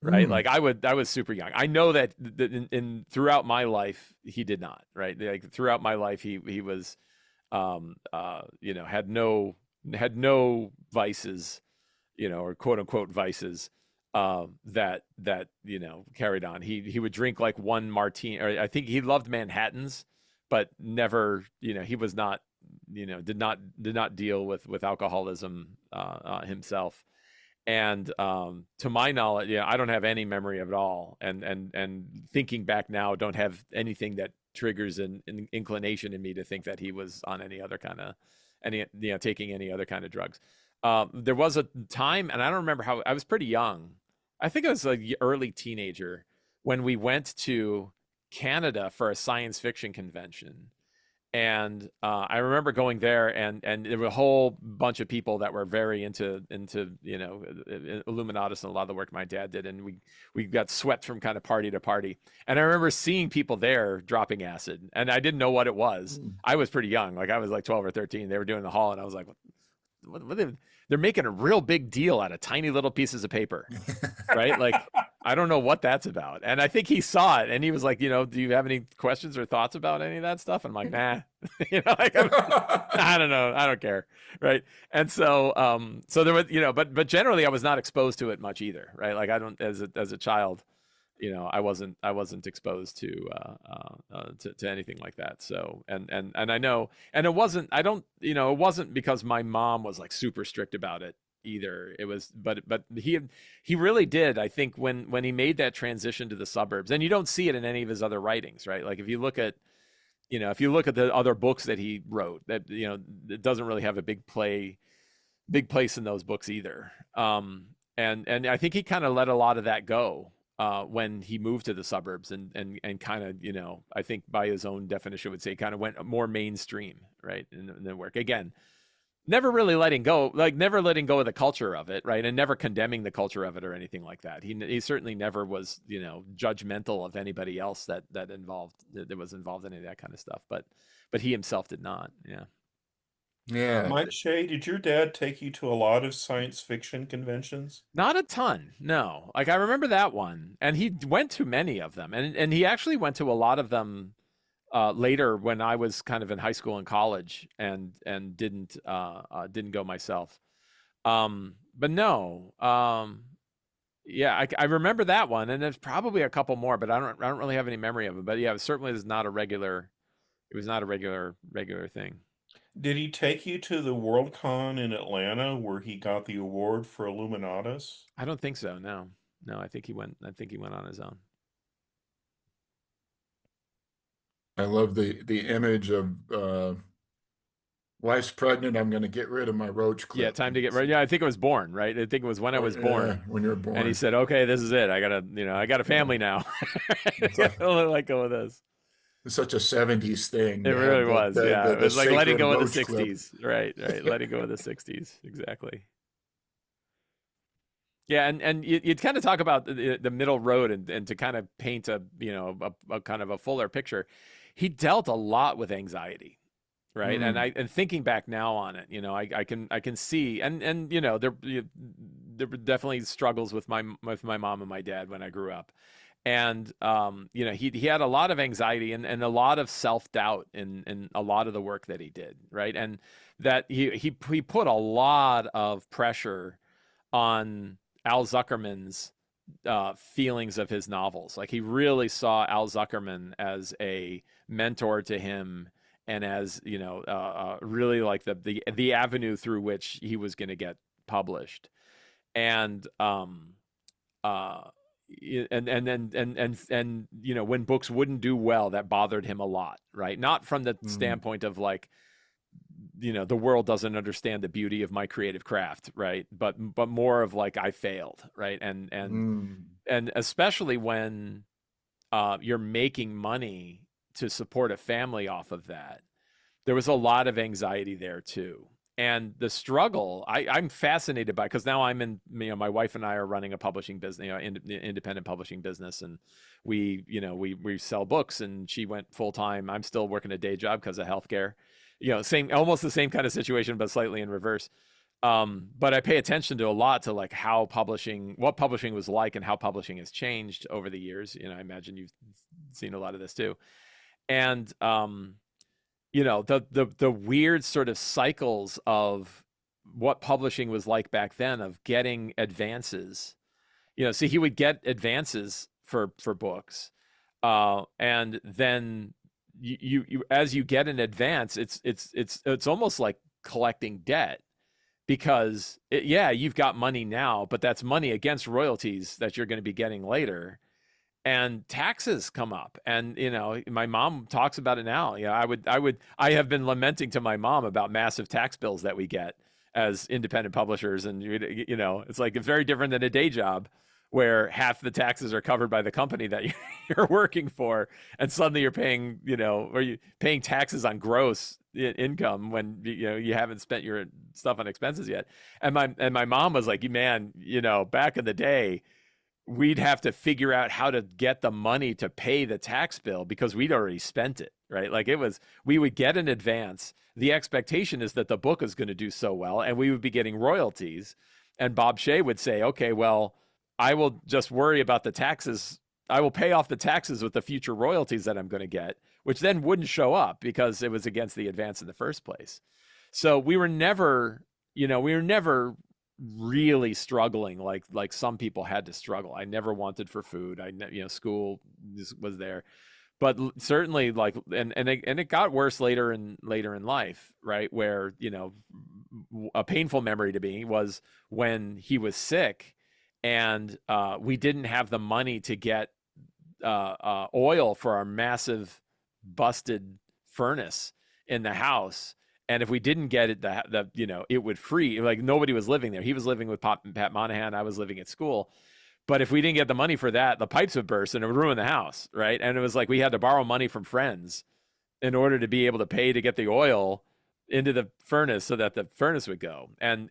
right? Mm. Like I was super young. I know that in throughout my life he did not, right? Like throughout my life he was, had no vices, or quote unquote vices, that carried on. He would drink like one martini, or I think he loved Manhattans, but never, he was not, did not deal with alcoholism himself. And to my knowledge, I don't have any memory of it all, and thinking back now, don't have anything that triggers an inclination in me to think that he was on any other kind of taking any other kind of drugs. There was a time, and I don't remember how, I was pretty young. I think I was like early teenager when we went to Canada for a science fiction convention. And I remember going there, and there were a whole bunch of people that were very into Illuminatus and a lot of the work my dad did, and we got swept from kind of party to party. And I remember seeing people there dropping acid, and I didn't know what it was. Mm. I was pretty young, like I was like 12 or 13. They were doing the hall, and I was like, what they're making a real big deal out of tiny little pieces of paper, right? Like, I don't know what that's about. And I think he saw it and he was like, do you have any questions or thoughts about any of that stuff? And I'm like, nah, like I don't know. I don't care. Right. And so there was, but generally I was not exposed to it much either. Right. Like I don't, as a child, I wasn't exposed to anything like that. So, and I know, and it wasn't because my mom was like super strict about it either. It was, but he really did. I think when he made that transition to the suburbs, and you don't see it in any of his other writings, right? Like if you look at the other books that he wrote, that it doesn't really have a big place in those books either. And I think he kind of let a lot of that go when he moved to the suburbs, and kind of, I think by his own definition would say kind of went more mainstream, right, in the work. Again, never letting go of the culture of it, right, and never condemning the culture of it or anything like that. He certainly never was, judgmental of anybody else that was involved in any of that kind of stuff. But he himself did not. Yeah. Yeah. Mike Shea, did your dad take you to a lot of science fiction conventions? Not a ton, no. Like I remember that one, and he went to many of them, and he actually went to a lot of them later when I was kind of in high school and college, and didn't go myself. But no, yeah, I remember that one, and there's probably a couple more, but I don't really have any memory of them. But yeah, it certainly is not a regular. It was not a regular thing. Did he take you to the Worldcon in Atlanta where he got the award for Illuminatus? I don't think so. No, no, I think he went. I think he went on his own. I love the image of wife's pregnant. I'm going to get rid of my roach Yeah, clip. time to get ready. Yeah, I think it was born, right? I think it was when I was born, When you're and he born. said, "Okay, this is it. I got a Yeah. family now. It's I like gotta let go of this." it's such a 70s thing It to have really was. Yeah, it the was like letting sacred go of the roach clip. '60s, right? Right, letting go of the '60s, exactly. Yeah, and you kind of talk about the middle road, and to kind of paint a kind of a fuller picture. He dealt a lot with anxiety, right? And Mm, thinking back now on it, I can see, and there were definitely struggles with my mom and my dad when I grew up, and he had a lot of anxiety, and a lot of self-doubt in a lot of the work that he did, right? And that he put a lot of pressure on Al Zuckerman's feelings of his novels. Like, he really saw Al Zuckerman as a mentor to him, and as really like the avenue through which he was going to get published. And uh and when books wouldn't do well, that bothered him a lot, right? Not from the mm, standpoint of like, the world doesn't understand the beauty of my creative craft, right? But more of like, I failed, right? mm. And especially when you're making money to support a family off of that, there was a lot of anxiety there too. And the struggle, I'm fascinated by, because now I'm in, my wife and I are running a publishing business, independent publishing business, and we sell books, and she went full time. I'm still working a day job because of healthcare. Same, almost the same kind of situation, but slightly in reverse. But I pay attention to a lot to like what publishing was like, and how publishing has changed over the years. I imagine you've seen a lot of this too. And the weird sort of cycles of what publishing was like back then, of getting advances. See, he would get advances for books, and then you as you get an advance, it's almost like collecting debt, because yeah, you've got money now, but that's money against royalties that you're going to be getting later, and taxes come up. And my mom talks about it now. I have been lamenting to my mom about massive tax bills that we get as independent publishers. And it's like, it's very different than a day job, where half the taxes are covered by the company that you're working for, and suddenly you're paying, or you paying taxes on gross income when you haven't spent your stuff on expenses yet. And my mom was like, man, back in the day, we'd have to figure out how to get the money to pay the tax bill, because we'd already spent it, right? Like, we would get an advance. The expectation is that the book is going to do so well, and we would be getting royalties. And Bob Shea would say, okay, well, I will just worry about the taxes. I will pay off the taxes with the future royalties that I'm going to get, which then wouldn't show up because it was against the advance in the first place. So we were never really struggling like some people had to struggle. I never wanted for food. School was there, but certainly, like, and it got worse later in life, right? Where a painful memory to me was when he was sick, and we didn't have the money to get oil for our massive busted furnace in the house. And if we didn't get it, it would free. Like, nobody was living there. He was living with Pat Monahan. I was living at school. But if we didn't get the money for that, the pipes would burst and it would ruin the house, right? And it was like we had to borrow money from friends in order to be able to pay to get the oil into the furnace so that the furnace would go. And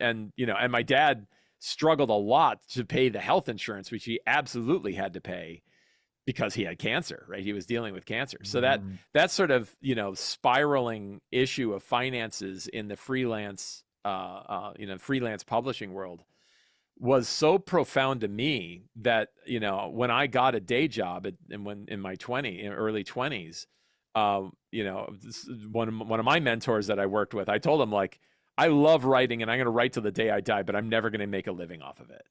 my dad struggled a lot to pay the health insurance, which he absolutely had to pay because he had cancer, right? He was dealing with cancer. So Mm. that sort of, spiraling issue of finances in the freelance publishing world was so profound to me that, when I got a day job in my early 20s, One of my mentors that I worked with, I told him like, I love writing and I'm going to write till the day I die, but I'm never going to make a living off of it.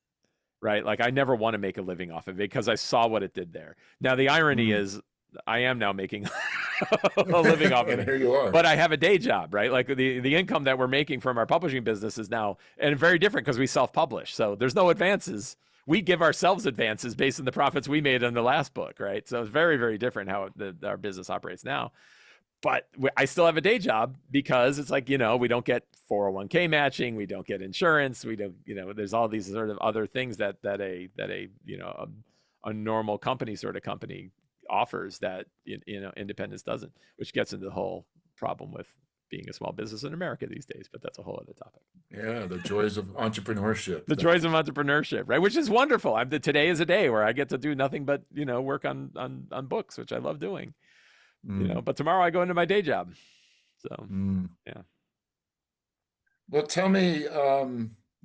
Right? Like I never want to make a living off of it because I saw what it did there. Now the irony Mm. is I am now making a living off of And it. here you are. But I have a day job, right? Like the income that we're making from our publishing business is now and very different because we self-publish. So there's no advances. We give ourselves advances based on the profits we made on the last book, right? So it's very, very different how our business operates now. But I still have a day job because it's like, we don't get 401k matching, we don't get insurance, we don't, there's all these sort of other things that a normal company sort of company offers that independence doesn't, which gets into the whole problem with being a small business in America these days. But that's a whole other topic. Yeah, the joys of entrepreneurship. The joys of entrepreneurship, right? Which is wonderful. Today is a day where I get to do nothing but work on books, which I love doing. Mm, But tomorrow I go into my day job. So mm. yeah. Well, tell me,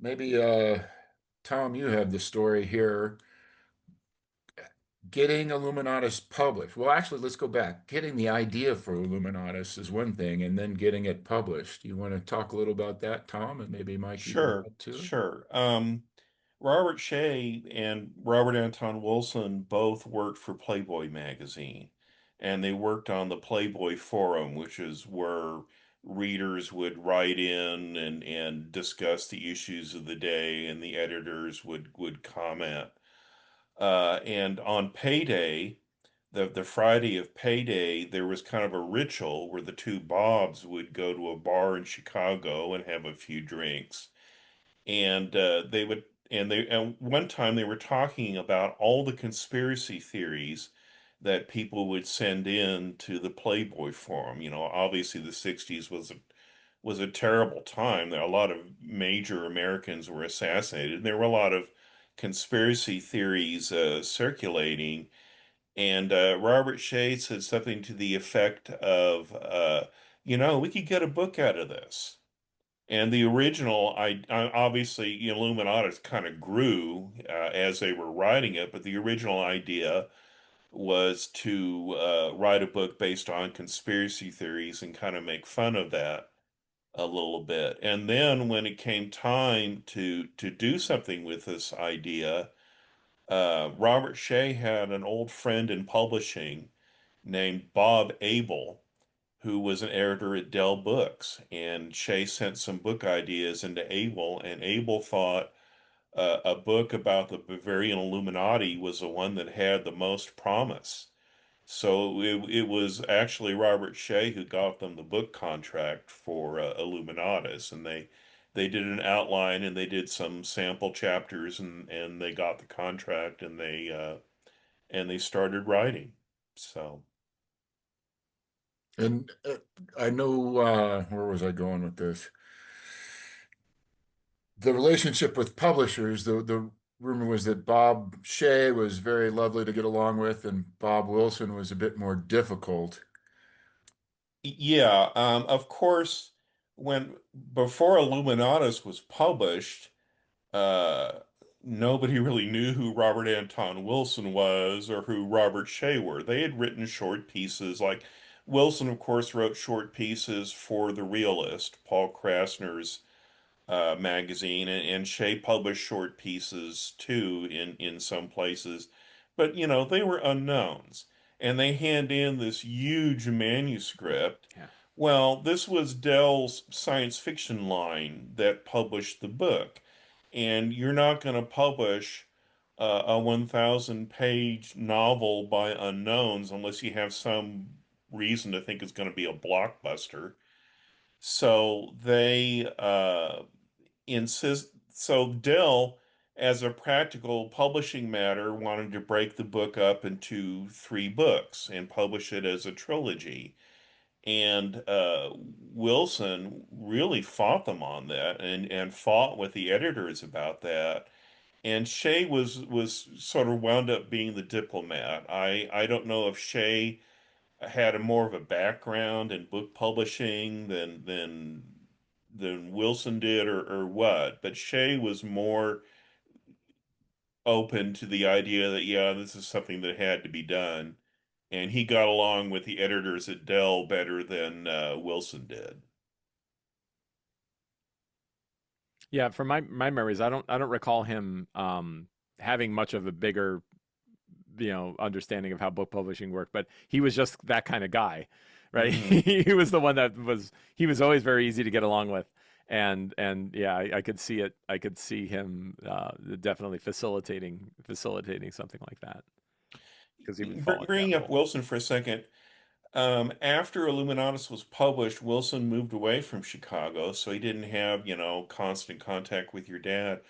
maybe, Tom, you have the story here. Getting Illuminatus published. Well, actually, let's go back. Getting the idea for Illuminatus is one thing, and then getting it published. You want to talk a little about that, Tom, and maybe Mike, you can Sure, add to it? sure. Robert Shea and Robert Anton Wilson both worked for Playboy magazine, and they worked on the Playboy Forum, which is where readers would write in and discuss the issues of the day, and the editors would comment. And on payday, the Friday of payday, there was kind of a ritual where the two Bobs would go to a bar in Chicago and have a few drinks, and they would and one time they were talking about all the conspiracy theories that people would send in to the Playboy forum. Obviously the 60s was a terrible time. There a lot of major Americans were assassinated. There were a lot of conspiracy theories circulating, and Robert Shea said something to the effect of, we could get a book out of this. And the original, obviously, Illuminatus kind of grew as they were writing it, but the original idea was to write a book based on conspiracy theories and kind of make fun of that a little bit. And then when it came time to do something with this idea, Robert Shea had an old friend in publishing named Bob Abel, who was an editor at Dell Books. And Shea sent some book ideas into Abel, and Abel thought a book about the Bavarian Illuminati was the one that had the most promise. So it was actually Robert Shea who got them the book contract for Illuminatus, and they did an outline and they did some sample chapters, and they got the contract, and they started writing. So. And I know, where was I going with this? The relationship with publishers, the rumor was that Bob Shea was very lovely to get along with, and Bob Wilson was a bit more difficult. Yeah, of course, when before Illuminatus was published, uh, nobody really knew who Robert Anton Wilson was or who Robert Shea were. They had written short pieces, like Wilson, of course, wrote short pieces for The Realist, Paul Krasner's magazine, and Shea published short pieces too in some places, but they were unknowns, and they hand in this huge manuscript. Yeah. Well, this was Dell's science fiction line that published the book, and you're not going to publish a 1,000-page novel by unknowns unless you have some reason to think it's going to be a blockbuster. So they so Dell, as a practical publishing matter, wanted to break the book up into three books and publish it as a trilogy. And Wilson really fought them on that, and fought with the editors about that. And Shea was sort of wound up being the diplomat. I don't know if Shea had a more of a background in book publishing than Wilson did, or what, but Shea was more open to the idea that, yeah, this is something that had to be done, and he got along with the editors at Dell better than Wilson did. Yeah, from my memories, I don't recall him having much of a bigger, understanding of how book publishing worked, but he was just that kind of guy, right? Hmm. He was the one he was always very easy to get along with. And yeah, I could see it. I could see him definitely facilitating something like that because he would fall into that Bringing up role. Wilson for a second, after Illuminatus was published, Wilson moved away from Chicago, so he didn't have, constant contact with your dad.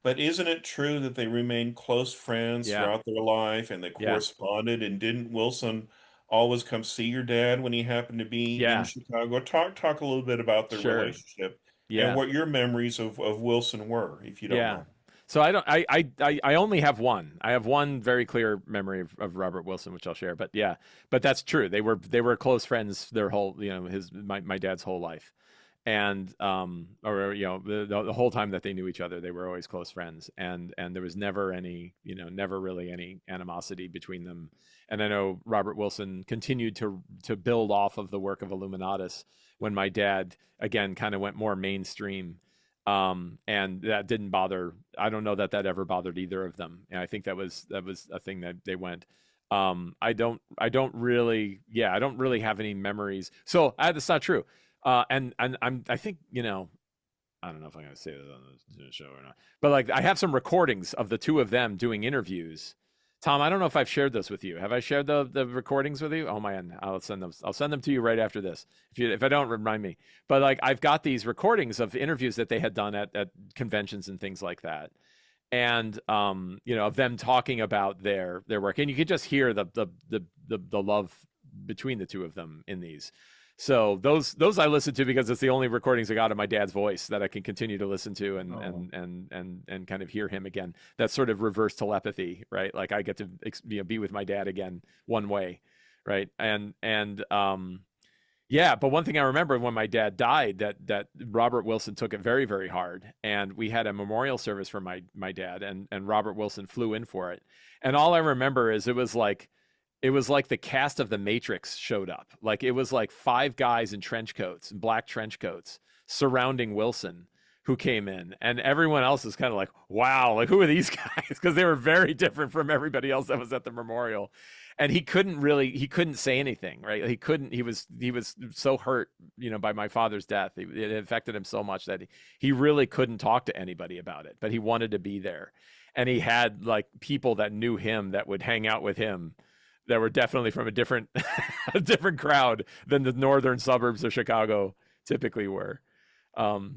But isn't it true that they remained close friends Yeah, throughout their life and they yeah, corresponded? And didn't Wilson always come see your dad when he happened to be in yeah, Chicago? Talk a little bit about their sure, relationship and yeah. what your memories of Wilson were, if you don't Yeah. mind. So I don't I only have one. I have one very clear memory of Robert Wilson, which I'll share. But yeah, but that's true. They were close friends their whole, my dad's whole life. And or the whole time that they knew each other, they were always close friends. And there was never any, never really any animosity between them. And I know Robert Wilson continued to build off of the work of Illuminatus when my dad again kind of went more mainstream, and that didn't bother. I don't know that that ever bothered either of them. And I think that was a thing that they went. I don't really, yeah, I don't really have any memories. So that's not true. I think, I don't know if I'm going to say this on the show or not, but like I have some recordings of the two of them doing interviews. Tom, I don't know if I've shared this with you. Have I shared the recordings with you? Oh man, I'll send them. I'll send them to you right after this. If I don't, remind me. But like I've got these recordings of interviews that they had done at conventions and things like that, and of them talking about their work, and you could just hear the love between the two of them in these. So those I listen to because it's the only recordings I got of my dad's voice that I can continue to listen to Oh. and kind of hear him again. That's sort of reverse telepathy, right? Like I get to be with my dad again one way, right? And yeah, but one thing I remember when my dad died, that Robert Wilson took it very, very hard, and we had a memorial service for my dad, and Robert Wilson flew in for it, and all I remember is it was like the cast of The Matrix showed up, like it was like five guys in trench coats, in black trench coats, surrounding Wilson, who came in, and everyone else is kind of like, wow, like who are these guys? Because they were very different from everybody else that was at the memorial, and he couldn't say anything, right? He was so hurt, by my father's death. It affected him so much that he really couldn't talk to anybody about it, but he wanted to be there. And he had like people that knew him that would hang out with him that were definitely from a different a different crowd than the northern suburbs of Chicago typically were.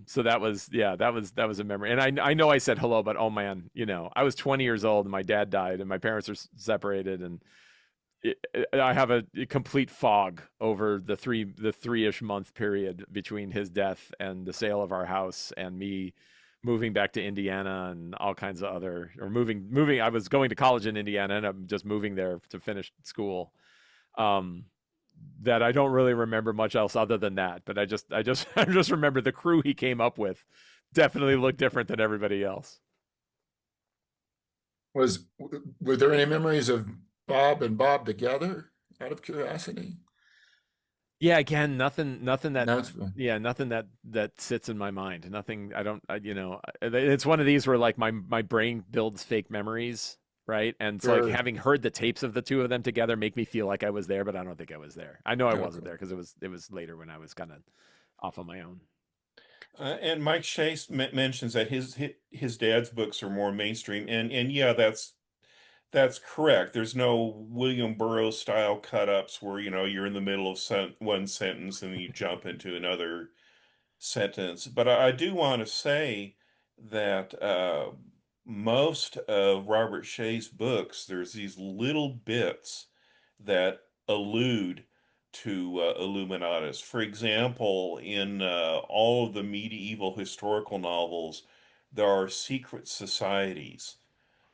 So that was, yeah, that was a memory. And I know I said hello, but oh man, I was 20 years old and my dad died and my parents are separated, and I have a complete fog over the 3-ish month period between his death and the sale of our house and me moving back to Indiana and all kinds of other, or moving. I was going to college in Indiana and I'm just moving there to finish school. Um, that I don't really remember much else other than that, but I just remember the crew he came up with definitely looked different than everybody else. Were there any memories of Bob and Bob together, out of curiosity? Yeah, again, nothing that, No, it's fine. yeah, nothing that sits in my mind. Nothing. I don't. It's one of these where like my brain builds fake memories, right? And it's like Sure. having heard the tapes of the two of them together make me feel like I was there, but I don't think I was there. I know I wasn't Okay. there because it was later when I was kind of off on my own. And Mike Shea mentions that his dad's books are more mainstream, and yeah, that's correct. There's no William Burroughs style cut ups where you're in the middle of one sentence and you jump into another sentence. But I do want to say that most of Robert Shea's books, there's these little bits that allude to Illuminatus. For example, in all of the medieval historical novels, there are secret societies.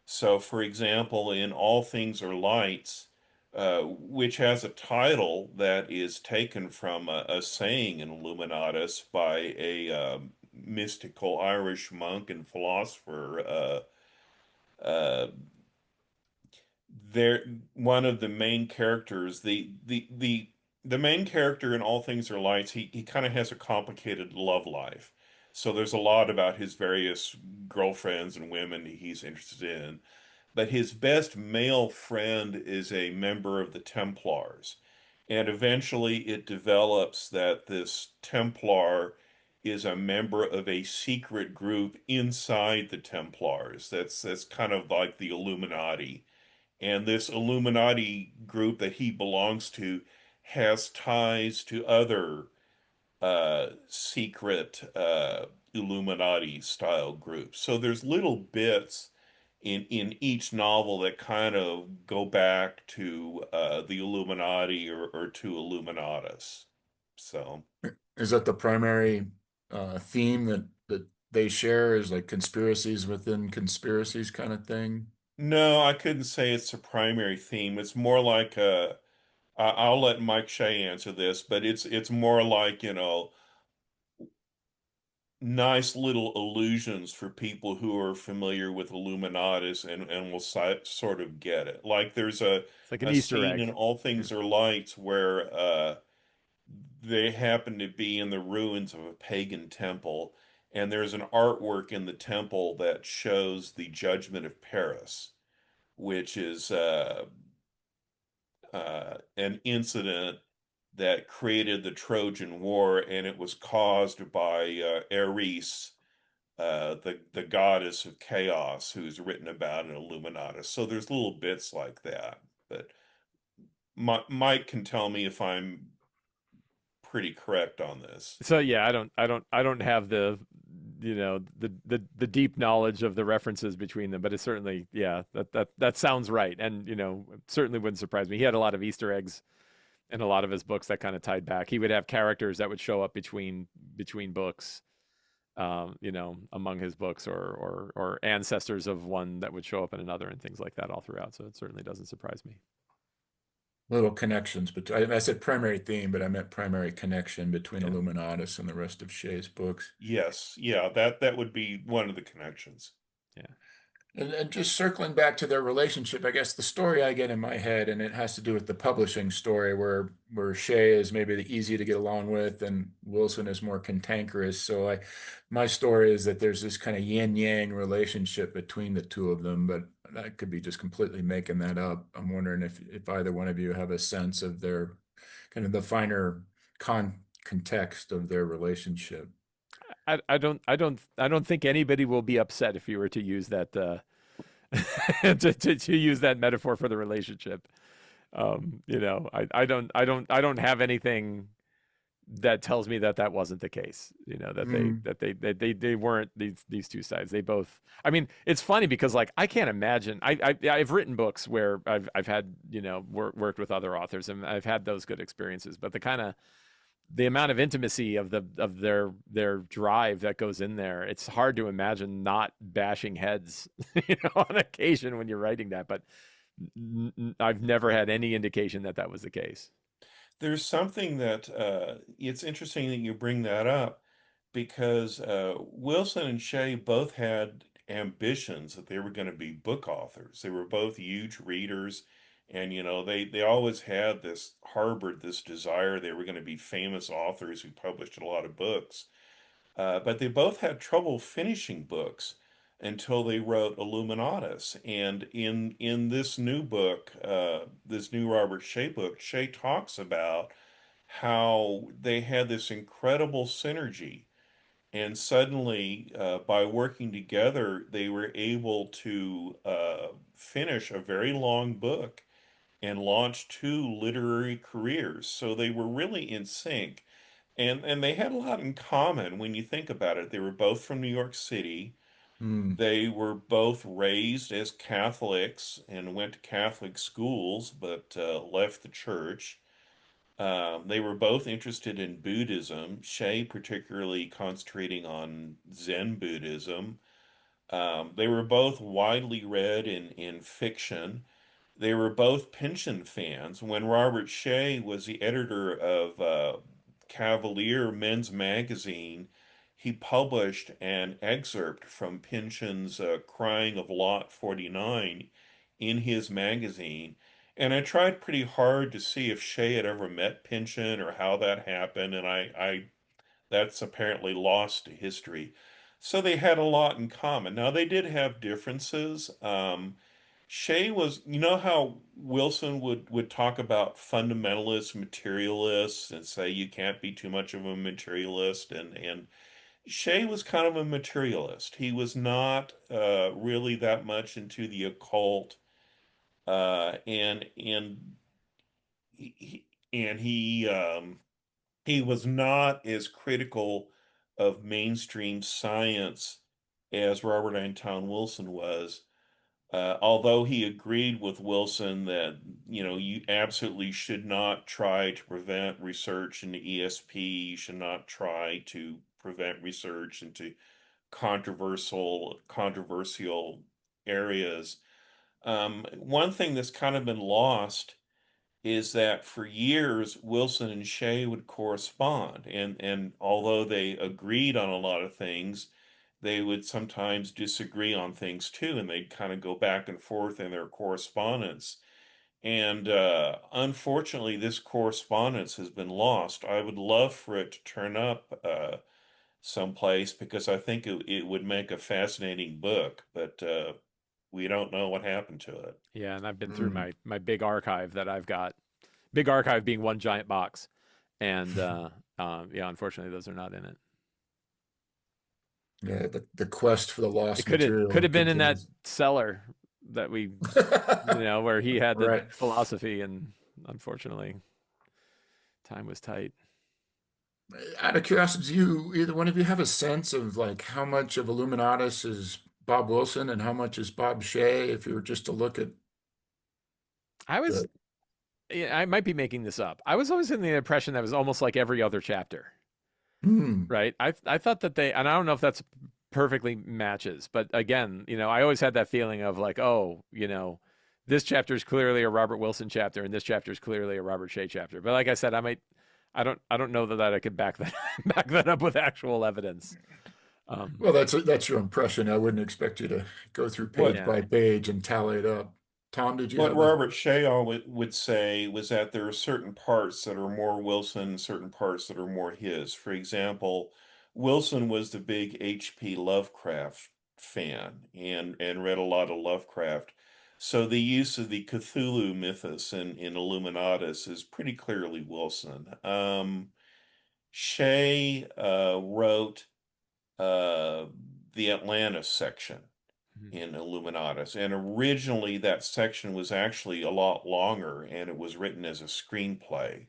So, for example, in All Things Are Lights, which has a title that is taken from a saying in Illuminatus by a mystical Irish monk and philosopher, uh, they're one of the main characters, the main character in All Things Are Lights, he kind of has a complicated love life. So there's a lot about his various girlfriends and women he's interested in. But his best male friend is a member of the Templars. And eventually it develops that this Templar is a member of a secret group inside the Templars. That's kind of like the Illuminati. And this Illuminati group that he belongs to has ties to other secret Illuminati style groups. So there's little bits in each novel that kind of go back to the Illuminati or to Illuminatus. So Is that the primary theme that they share, is like conspiracies within conspiracies kind of thing? no, I couldn't say it's a primary theme. It's more like I'll let Mike Shea answer this, but it's more like, nice little illusions for people who are familiar with Illuminatus and will sort of get it. Like there's It's like an a Easter scene in egg. All Yeah. Things Are Lights where they happen to be in the ruins of a pagan temple, and there's an artwork in the temple that shows the Judgment of Paris, which is an incident that created the Trojan War, and it was caused by Ares, the goddess of chaos, who's written about in Illuminatus. So there's little bits like that. But Mike can tell me if I'm pretty correct on this. So yeah, I don't have the, the deep knowledge of the references between them, but it's certainly, yeah, that sounds right, and certainly wouldn't surprise me. He had a lot of Easter eggs in a lot of his books that kind of tied back. He would have characters that would show up between books, among his books, or ancestors of one that would show up in another, and things like that all throughout. So it certainly doesn't surprise me. Little connections, but I said primary theme, but I meant primary connection between Yeah. Illuminatus and the rest of Shea's books. Yes. Yeah. That would be one of the connections. Yeah. And just circling back to their relationship, I guess the story I get in my head, and it has to do with the publishing story, where Shea is maybe the easy to get along with, and Wilson is more cantankerous. So my story is that there's this kind of yin yang relationship between the two of them, but I could be just completely making that up. I'm wondering if either one of you have a sense of their kind of the finer context of their relationship. I don't think anybody will be upset if you were to use that to use that metaphor for the relationship. I don't have anything that tells me that that wasn't the case. Mm, They weren't these two sides. They both. I mean, it's funny because like I can't imagine. I've written books where I've had worked with other authors, and I've had those good experiences. But the amount of intimacy of their drive that goes in there, it's hard to imagine not bashing heads, on occasion when you're writing that. But I've never had any indication that that was the case. There's something that it's interesting that you bring that up because Wilson and Shea both had ambitions that they were going to be book authors. They were both huge readers, and they always had harbored this desire they were going to be famous authors who published a lot of books. But they both had trouble finishing books until they wrote Illuminatus. And in this new book, this new Robert Shea book, Shea talks about how they had this incredible synergy. And suddenly, by working together, they were able to finish a very long book and launch two literary careers. So they were really in sync. And they had a lot in common when you think about it. They were both from New York City. mm. They were both raised as Catholics and went to Catholic schools, but left the church. They were both interested in Buddhism, Shea particularly concentrating on Zen Buddhism. They were both widely read in fiction. They were both Pynchon fans. When Robert Shea was the editor of Cavalier Men's Magazine, he published an excerpt from Pynchon's Crying of Lot 49 in his magazine. And I tried pretty hard to see if Shea had ever met Pynchon or how that happened, and I that's apparently lost to history. So they had a lot in common. Now they did have differences. Shea was, you know how Wilson would talk about fundamentalist materialists and say you can't be too much of a materialist, and Shea was kind of a materialist. He was not really that much into the occult, and he, he was not as critical of mainstream science as Robert Anton Wilson was. Although he agreed with Wilson that, you absolutely should not try to prevent research into ESP, you should not try to prevent research into controversial areas. One thing that's kind of been lost is that for years Wilson and Shea would correspond, and although they agreed on a lot of things, they would sometimes disagree on things too, and they'd kind of go back and forth in their correspondence. And unfortunately, this correspondence has been lost. I would love for it to turn up someplace because I think it would make a fascinating book, but we don't know what happened to it. Yeah, and I've been through Mm. my big archive that I've got. Big archive being one giant box, and yeah, unfortunately, those are not in it. Yeah, the quest for the It lost could material have been in that continues. cellar that we, where he had the Right. philosophy, and unfortunately, time was tight. Out of curiosity, do you either one of you have a sense of like how much of Illuminatus is Bob Wilson and how much is Bob Shea? If you were just to look at I was, the yeah, I might be making this up. I was always in the impression that it was almost like every other chapter, hmm, right? I thought that they, and I don't know if that's perfectly matches, but again, I always had that feeling of like, oh, this chapter is clearly a Robert Wilson chapter, and this chapter is clearly a Robert Shea chapter. But like I said, I don't know that I could back that back that up with actual evidence. Um, well, that's your impression. I wouldn't expect you to go through page What yeah, by page and tally it up. Tom, did you what have a Robert Shea would say was that there are certain parts that are more Wilson, certain parts that are more his. For example, Wilson was the big H.P. Lovecraft fan and read a lot of Lovecraft. So the use of the Cthulhu mythos in Illuminatus is pretty clearly Wilson. Shea wrote uh, the Atlantis section mhm. in Illuminatus. And originally, that section was actually a lot longer and it was written as a screenplay.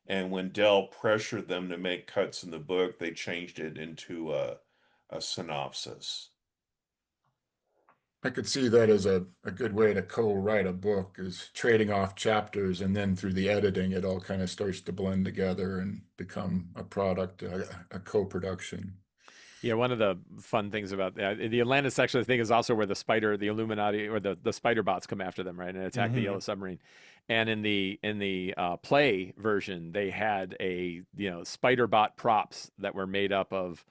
And when Dell pressured them to make cuts in the book, they changed it into a synopsis. I could see that as a good way to co-write a book is trading off chapters and then through the editing it all kind of starts to blend together and become a product, a co-production. Yeah, one of the fun things about the Atlantis section, I think, is also where the Illuminati, or the spider bots come after them, right, and attack the Yellow Hmm. Submarine. And in the play version, they had spider bot props that were made up of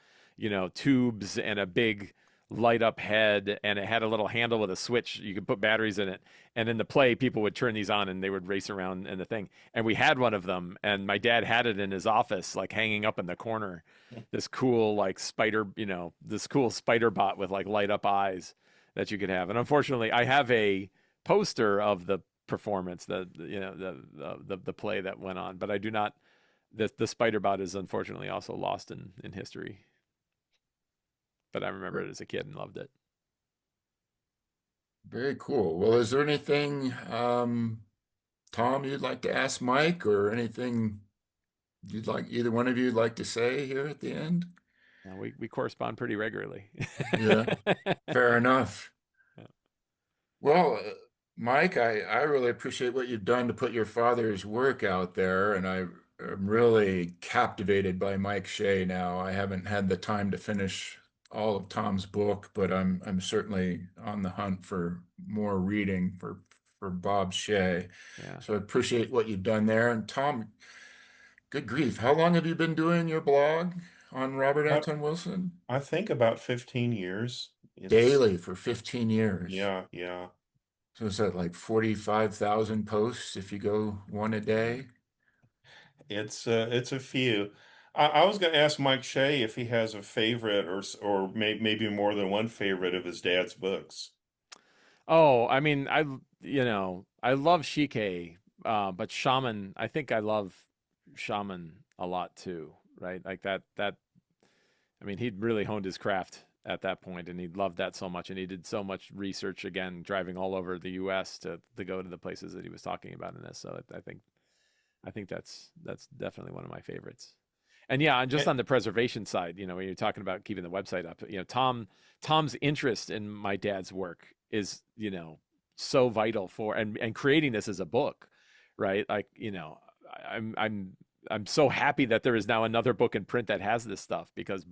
tubes and a big light up head, and it had a little handle with a switch. You could put batteries in it, and in the play, people would turn these on and they would race around in the thing. And we had one of them, and my dad had it in his office, like hanging up in the corner, this cool like spider, this cool spider bot with like light up eyes that you could have. And unfortunately, I have a poster of the performance, the play that went on, but I do not. The spider bot is unfortunately also lost in history. But I remember it as a kid and loved it. Very cool. Well, is there anything, Tom, you'd like to ask Mike or anything you'd like either one of you'd like to say here at the end? We correspond pretty regularly. Yeah, fair enough. Well, Mike, I really appreciate what you've done to put your father's work out there, and am really captivated by Mike Shea now. I haven't had the time to finish all of Tom's book, but I'm certainly on the hunt for more reading for Bob Shea. Yeah. So I appreciate what you've done there. And Tom, good grief, how long have you been doing your blog on Robert I, Anton Wilson? I think about 15 years. It's, Daily for 15 years. yeah, yeah. So is that like 45,000 posts if you go one a day? It's a few. I was going to ask Mike Shea if he has a favorite or maybe more than one favorite of his dad's books. Oh, I mean, I love Shike, but Shaman, I think I love Shaman a lot too, right? Like that I mean, he'd really honed his craft at that point, and he loved that so much, and he did so much research again, driving all over the U.S. to go to the places that he was talking about in this. So I think that's definitely one of my favorites. And yeah, and just And, on the preservation side, when you're talking about keeping the website up, Tom's interest in my dad's work is, so vital for and creating this as a book, right? Like, I'm so happy that there is now another book in print that has this stuff because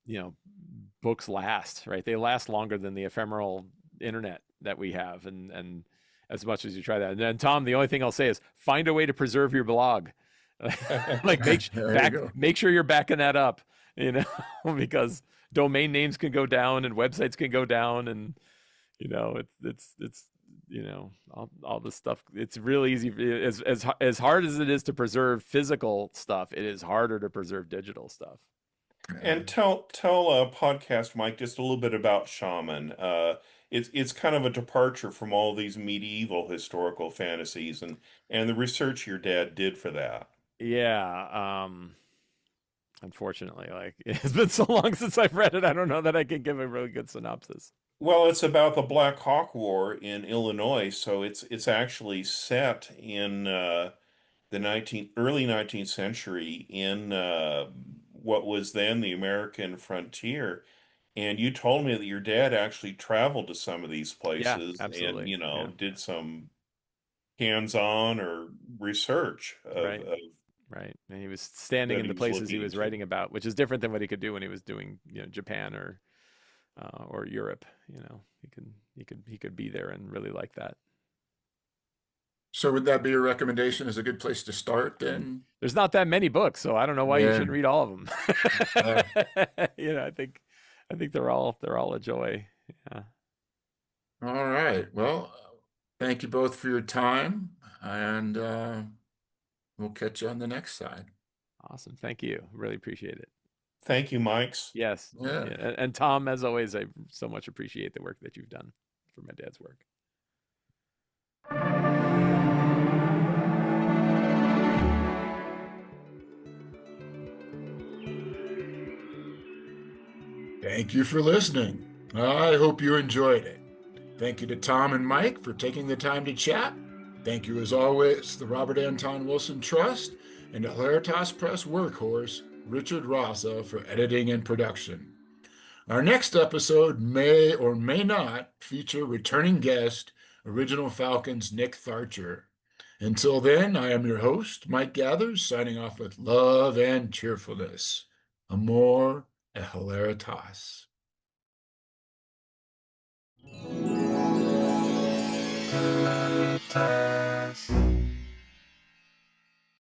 you know, books last, right? They last longer than the ephemeral internet that we have, and as much as you try that. And then Tom, the only thing I'll say is find a way to preserve your blog. Like There you go. make sure you're backing that up, you know, because domain names can go down and websites can go down, and it's all this stuff. It's really easy as hard as it is to preserve physical stuff. It is harder to preserve digital stuff. and tell podcast Mike just a little bit about Shaman. It's kind of a departure from all these medieval historical fantasies and the research your dad did for that. Yeah, unfortunately, like it's been so long since I've read it, I don't know that I can give a really good synopsis. Well, it's about the Black Hawk War in Illinois, so it's actually set in the early 19th century in what was then the American frontier. And you told me that your dad actually traveled to some of these Yeah, places and, absolutely. Yeah, did some hands-on or research right, of right. And he was standing that in he the was places he looking was into. writing about, which is different than what he could do when he was doing, Japan or Europe. He could be there and really like that. So would that be a recommendation as a good place to start then? There's not that many books, so I don't know why you Yeah. shouldn't read all of them. Uh, I think they're all a joy. Yeah. all right. Well, thank you both for your time, and we'll catch you on the next side. Awesome. Thank you. Really appreciate it. Thank you, Mikes. Yes. Yeah. Yeah. And Tom, as always, I so much appreciate the work that you've done for my dad's work. Thank you for listening. I hope you enjoyed it. Thank you to Tom and Mike for taking the time to chat. Thank you, as always, the Robert Anton Wilson Trust and the Hilaritas Press workhorse, Richard Rasa, for editing and production. Our next episode may or may not feature returning guest, Original Falcons Nick Tharcher. Until then, I am your host, Mike Gathers, signing off with love and cheerfulness. Amor et Hilaritas. Hilaritas.